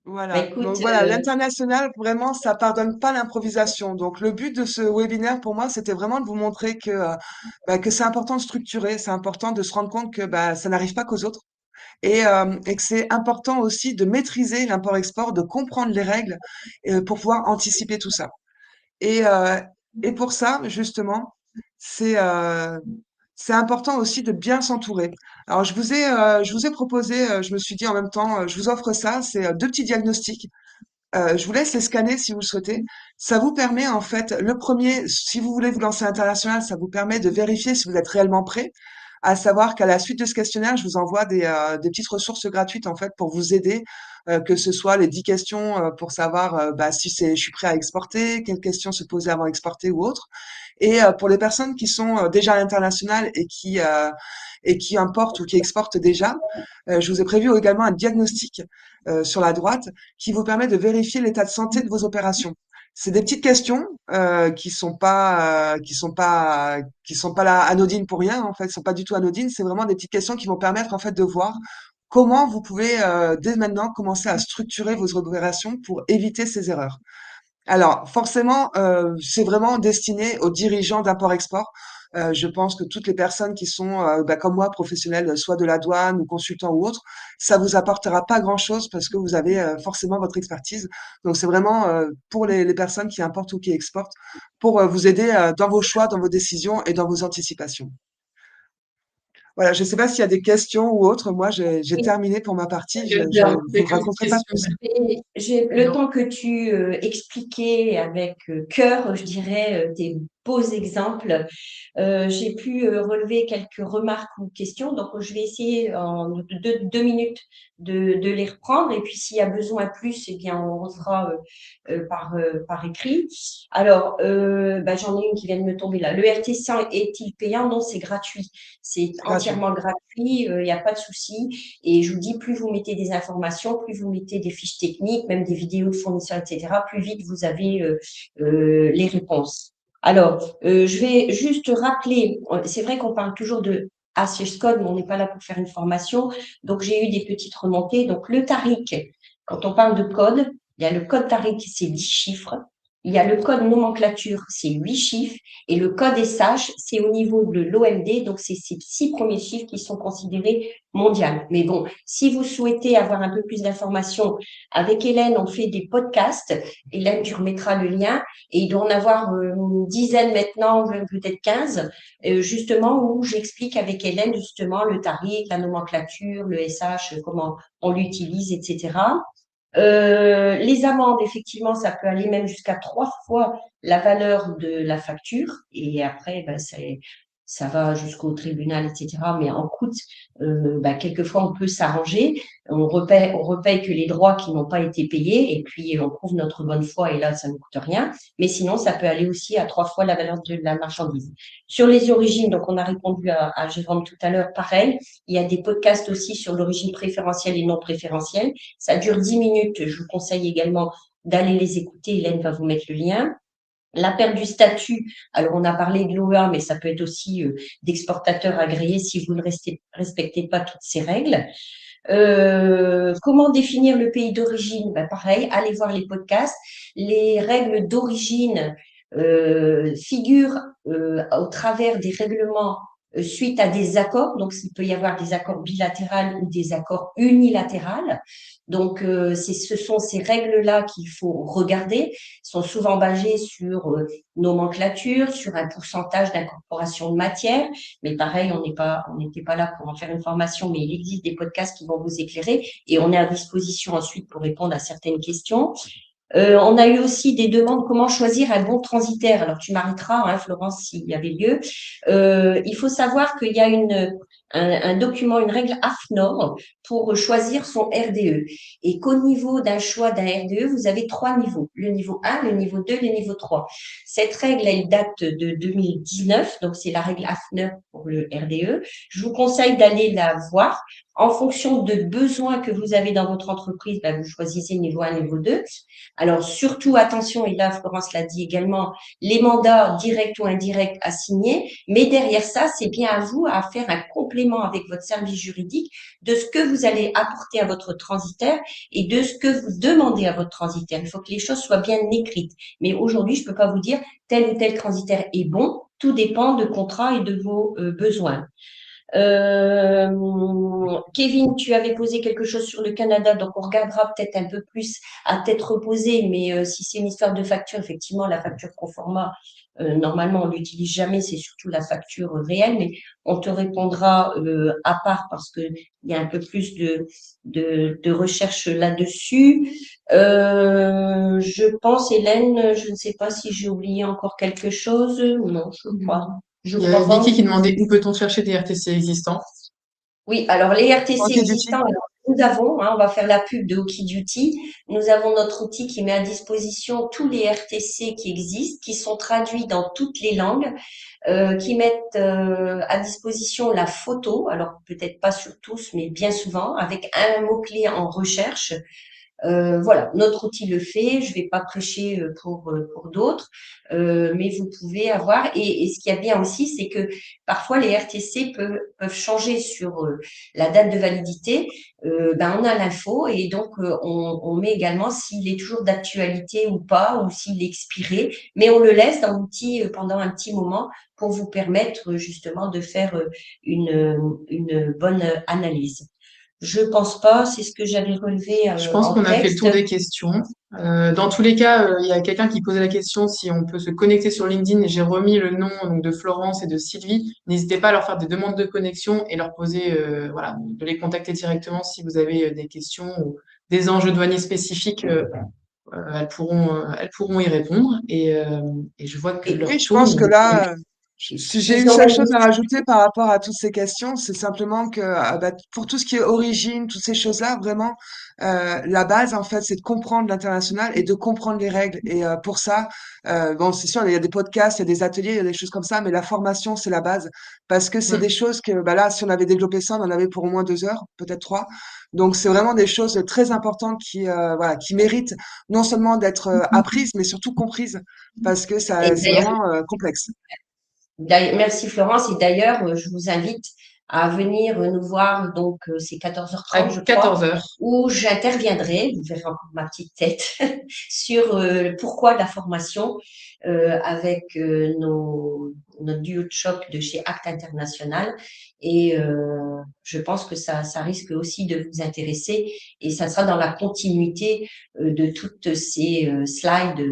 Bah, voilà. écoute, Donc voilà, l'international, vraiment, ça pardonne pas l'improvisation. Donc le but de ce webinaire pour moi, c'était vraiment de vous montrer que c'est important de structurer, c'est important de se rendre compte que bah, ça n'arrive pas qu'aux autres et que c'est important aussi de maîtriser l'import-export, de comprendre les règles pour pouvoir anticiper tout ça. Et, euh, et pour ça, justement, c'est c'est important aussi de bien s'entourer. Alors, je vous ai proposé, je me suis dit en même temps, je vous offre ça, c'est deux petits diagnostics. Je vous laisse les scanner si vous le souhaitez. Ça vous permet, en fait, le premier, si vous voulez vous lancer à l'international, ça vous permet de vérifier si vous êtes réellement prêt. À savoir qu'à la suite de ce questionnaire, je vous envoie des petites ressources gratuites, en fait, pour vous aider, que ce soit les 10 questions pour savoir bah, si je suis prêt à exporter, quelles questions se poser avant d'exporter ou autre. Et pour les personnes qui sont déjà à l'international et qui importent ou qui exportent déjà, je vous ai prévu également un diagnostic sur la droite qui vous permet de vérifier l'état de santé de vos opérations. C'est des petites questions qui sont pas là anodines pour rien en fait, sont pas du tout anodines. C'est vraiment des petites questions qui vont permettre en fait de voir comment vous pouvez dès maintenant commencer à structurer vos opérations pour éviter ces erreurs. Alors, forcément, c'est vraiment destiné aux dirigeants d'import-export. Je pense que toutes les personnes qui sont, comme moi, professionnels, soit de la douane ou consultants ou autres, ça vous apportera pas grand-chose parce que vous avez forcément votre expertise. Donc, c'est vraiment pour les personnes qui importent ou qui exportent, pour vous aider dans vos choix, dans vos décisions et dans vos anticipations. Voilà, je ne sais pas s'il y a des questions ou autres. Moi, j'ai terminé pour ma partie. Je Alors, vous Des raconterai pas questions. plus. le temps que tu expliquais avec cœur, je dirais, tes beaux exemples, j'ai pu relever quelques remarques ou questions. Donc, je vais essayer en 2 minutes de les reprendre. Et puis, s'il y a besoin de plus, eh bien, on sera par écrit. Alors, j'en ai une qui vient de me tomber là. Le RTC est-il payant? Non, c'est gratuit. C'est Gratuit. entièrement gratuit. Il n'y a pas de souci. Et je vous dis, plus vous mettez des informations, plus vous mettez des fiches techniques, même des vidéos de fournisseurs, etc., plus vite vous avez les réponses. Alors, je vais juste rappeler, c'est vrai qu'on parle toujours de ACH Code, mais on n'est pas là pour faire une formation. Donc, j'ai eu des petites remontées. Donc, le TARIC, quand on parle de code, il y a le code TARIC, c'est 10 chiffres. Il y a le code nomenclature, c'est 8 chiffres. Et le code SH, c'est au niveau de l'OMD, donc c'est ces 6 premiers chiffres qui sont considérés mondial. Mais bon, si vous souhaitez avoir un peu plus d'informations, avec Hélène, on fait des podcasts. Hélène, tu remettras le lien. Et il doit en avoir une dizaine maintenant, peut-être 15, justement, où j'explique avec Hélène, justement, le tarif, la nomenclature, le SH, comment on l'utilise, etc. Les amendes, effectivement, ça peut aller même jusqu'à 3 fois la valeur de la facture. Et après, ça va jusqu'au tribunal, etc. Mais en coûte, quelquefois, on peut s'arranger. On repaye que les droits qui n'ont pas été payés et puis on prouve notre bonne foi et là, ça ne coûte rien. Mais sinon, ça peut aller aussi à 3 fois la valeur de la marchandise. Sur les origines, donc on a répondu à Jérôme tout à l'heure, pareil. Il y a des podcasts aussi sur l'origine préférentielle et non préférentielle. Ça dure 10 minutes. Je vous conseille également d'aller les écouter. Hélène va vous mettre le lien. La perte du statut, alors on a parlé de l'OEA, mais ça peut être aussi d'exportateur agréé si vous ne respectez pas toutes ces règles. Comment définir le pays d'origine? Pareil, allez voir les podcasts. Les règles d'origine figurent au travers des règlements suite à des accords. Donc, il peut y avoir des accords bilatéraux ou des accords unilatéraux. Donc, ce sont ces règles-là qu'il faut regarder. Sont souvent basées sur nomenclature, sur un pourcentage d'incorporation de matière. Mais pareil, on n'était pas là pour en faire une formation, mais il existe des podcasts qui vont vous éclairer et on est à disposition ensuite pour répondre à certaines questions. On a eu aussi des demandes comment choisir un bon transitaire. Alors, tu m'arrêteras, hein, Florence, s'il y avait lieu. Il faut savoir qu'il y a un document, une règle AFNOR pour choisir son RDE. Et qu'au niveau d'un choix d'un RDE, vous avez 3 niveaux. Le niveau 1, le niveau 2, le niveau 3. Cette règle, elle date de 2019, donc c'est la règle AFNOR pour le RDE. Je vous conseille d'aller la voir. En fonction de besoins que vous avez dans votre entreprise, vous choisissez niveau 1, niveau 2. Alors, surtout, attention, et là, Florence l'a dit également, les mandats directs ou indirects à signer. Mais derrière ça, c'est bien à vous à faire un complément avec votre service juridique de ce que vous allez apporter à votre transitaire et de ce que vous demandez à votre transitaire. Il faut que les choses soient bien écrites. Mais aujourd'hui, je ne peux pas vous dire tel ou tel transitaire est bon. Tout dépend de contrat et de vos besoins. Kevin, tu avais posé quelque chose sur le Canada, donc on regardera peut-être un peu plus à tête reposée, mais si c'est une histoire de facture, effectivement, la facture conforma, normalement, on l'utilise jamais, c'est surtout la facture réelle, mais on te répondra à part parce qu'il y a un peu plus de recherche là-dessus. Je pense, Hélène, je ne sais pas si j'ai oublié encore quelque chose. Non, je crois. Je Il y a crois pas. Vicky qui demandait où peut-on chercher des RTC existants. Oui, alors les RTC Quantité d'outils. existants, alors, nous avons, hein, on va faire la pub de Oki Duty, nous avons notre outil qui met à disposition tous les RTC qui existent, qui sont traduits dans toutes les langues, qui mettent à disposition la photo, alors peut-être pas sur tous, mais bien souvent, avec un mot-clé en recherche. Voilà, notre outil le fait. Je vais pas prêcher pour d'autres, mais vous pouvez avoir. Et ce qu'il y a bien aussi, c'est que parfois les RTC peuvent changer sur la date de validité. Ben on a l'info et donc on met également s'il est toujours d'actualité ou pas, ou s'il est expiré, mais on le laisse dans l'outil pendant un petit moment pour vous permettre justement de faire une bonne analyse. Je pense pas, c'est ce que j'avais relevé Je pense en qu'on a fait le texte. tour des questions. Dans tous les cas, il y a quelqu'un qui posait la question si on peut se connecter sur LinkedIn. J'ai remis le nom donc, de Florence et de Sylvie. N'hésitez pas à leur faire des demandes de connexion et leur poser, voilà, de les contacter directement si vous avez des questions ou des enjeux douaniers spécifiques. Elles pourront y répondre. Et je vois que Et Oui, l'heure je pense tourne. que là, si j'ai ils une ont seule même chose à rajouter par rapport à toutes ces questions, c'est simplement que bah, pour tout ce qui est origine, toutes ces choses-là, vraiment, la base, en fait, c'est de comprendre l'international et de comprendre les règles. Et pour ça, bon, c'est sûr, il y a des podcasts, il y a des ateliers, il y a des choses comme ça, mais la formation, c'est la base. Parce que c'est des choses que, bah là, si on avait développé ça, on en avait pour au moins 2 heures, peut-être 3. Donc, c'est vraiment des choses très importantes voilà, qui méritent non seulement d'être apprises, mais surtout comprises, parce que et c'est vraiment complexe. merci Florence. Et d'ailleurs, je vous invite à venir nous voir. Donc, c'est À 14h30, je crois, 14 heures. où j'interviendrai. Vous verrez encore ma petite tête sur le pourquoi de la formation avec notre duo de choc de chez Acte International. Et je pense que ça risque aussi de vous intéresser. Et ça sera dans la continuité de toutes ces slides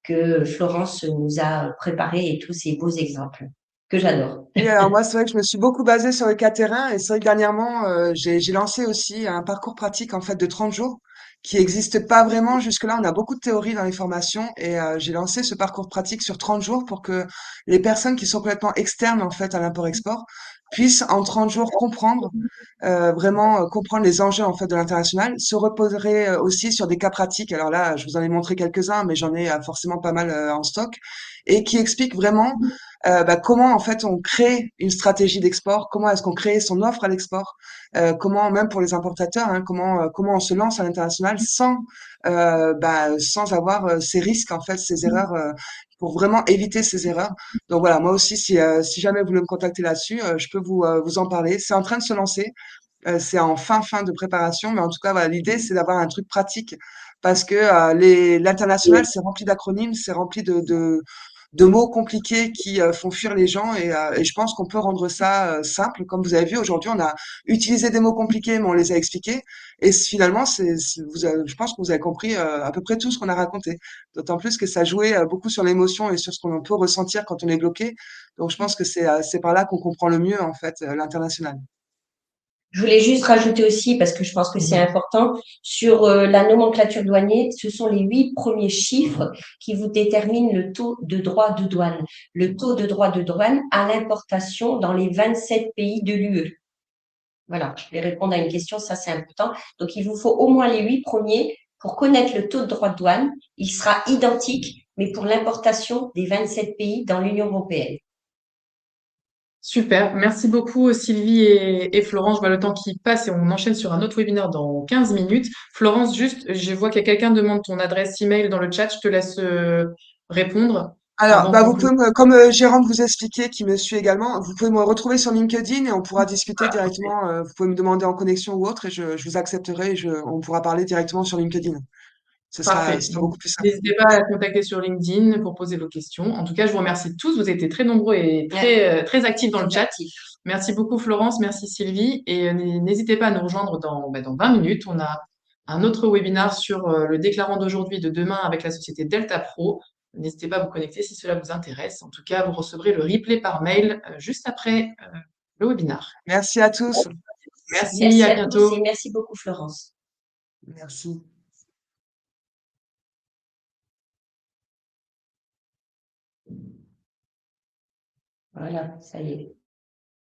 que Florence nous a préparées et tous ces beaux exemples que j'adore. Oui, alors moi, c'est vrai que je me suis beaucoup basée sur le cas terrain et c'est vrai que dernièrement, j'ai lancé aussi un parcours pratique en fait de 30 jours qui n'existe pas vraiment jusque-là. On a beaucoup de théories dans les formations et j'ai lancé ce parcours pratique sur 30 jours pour que les personnes qui sont complètement externes en fait à l'import-export puissent en 30 jours comprendre vraiment comprendre les enjeux en fait de l'international, se reposerait aussi sur des cas pratiques. Alors là, je vous en ai montré quelques-uns, mais j'en ai forcément pas mal en stock et qui expliquent vraiment bah, comment en fait on crée une stratégie d'export, comment est-ce qu'on crée son offre à l'export, comment même pour les importateurs, hein, comment on se lance à l'international sans bah, sans avoir ces risques en fait, ces erreurs. Pour vraiment éviter ces erreurs. Donc voilà, moi aussi, si jamais vous voulez me contacter là-dessus, je peux vous en parler. C'est en train de se lancer. C'est en fin de préparation, mais en tout cas, voilà, l'idée, c'est d'avoir un truc pratique parce que l'international, c'est rempli d'acronymes, c'est rempli de mots compliqués qui font fuir les gens et je pense qu'on peut rendre ça simple. Comme vous avez vu, aujourd'hui, on a utilisé des mots compliqués, mais on les a expliqués. Et finalement, je pense que vous avez compris à peu près tout ce qu'on a raconté. D'autant plus que ça jouait beaucoup sur l'émotion et sur ce qu'on peut ressentir quand on est bloqué. Donc, je pense que c'est par là qu'on comprend le mieux, en fait, l'international. Je voulais juste rajouter aussi, parce que je pense que c'est important, sur la nomenclature douanière, ce sont les 8 premiers chiffres qui vous déterminent le taux de droit de douane. Le taux de droit de douane à l'importation dans les 27 pays de l'UE. Voilà, je vais répondre à une question, ça c'est important. Donc, il vous faut au moins les 8 premiers pour connaître le taux de droit de douane. Il sera identique, mais pour l'importation des 27 pays dans l'Union européenne. Super. Merci beaucoup Sylvie et Florence. Je vois le temps qui passe et on enchaîne sur un autre webinaire dans 15 minutes. Florence, juste, je vois qu'il y a quelqu'un qui demande ton adresse email dans le chat. Je te laisse répondre Alors, avant bah, qu'on vous clôt. pouvez comme Gérante vous expliquait, qui me suit également, vous pouvez me retrouver sur LinkedIn et on pourra discuter directement. Vous pouvez me demander en connexion ou autre et je vous accepterai on pourra parler directement sur LinkedIn. Ce Parfait. sera Donc, beaucoup plus simple. n'hésitez pas à la contacter sur LinkedIn pour poser vos questions. En tout cas, je vous remercie tous. Vous avez été très nombreux et Ouais, très actifs dans le très chat. actif. Merci beaucoup, Florence. Merci, Sylvie. Et n'hésitez pas à nous rejoindre dans 20 minutes. On a un autre webinaire sur le déclarant d'aujourd'hui et de demain avec la société Delta Pro. N'hésitez pas à vous connecter si cela vous intéresse. En tout cas, vous recevrez le replay par mail juste après le webinaire. Merci à tous. Merci, Merci à à tous bientôt. et merci beaucoup, Florence. Merci. Voilà, ça y est.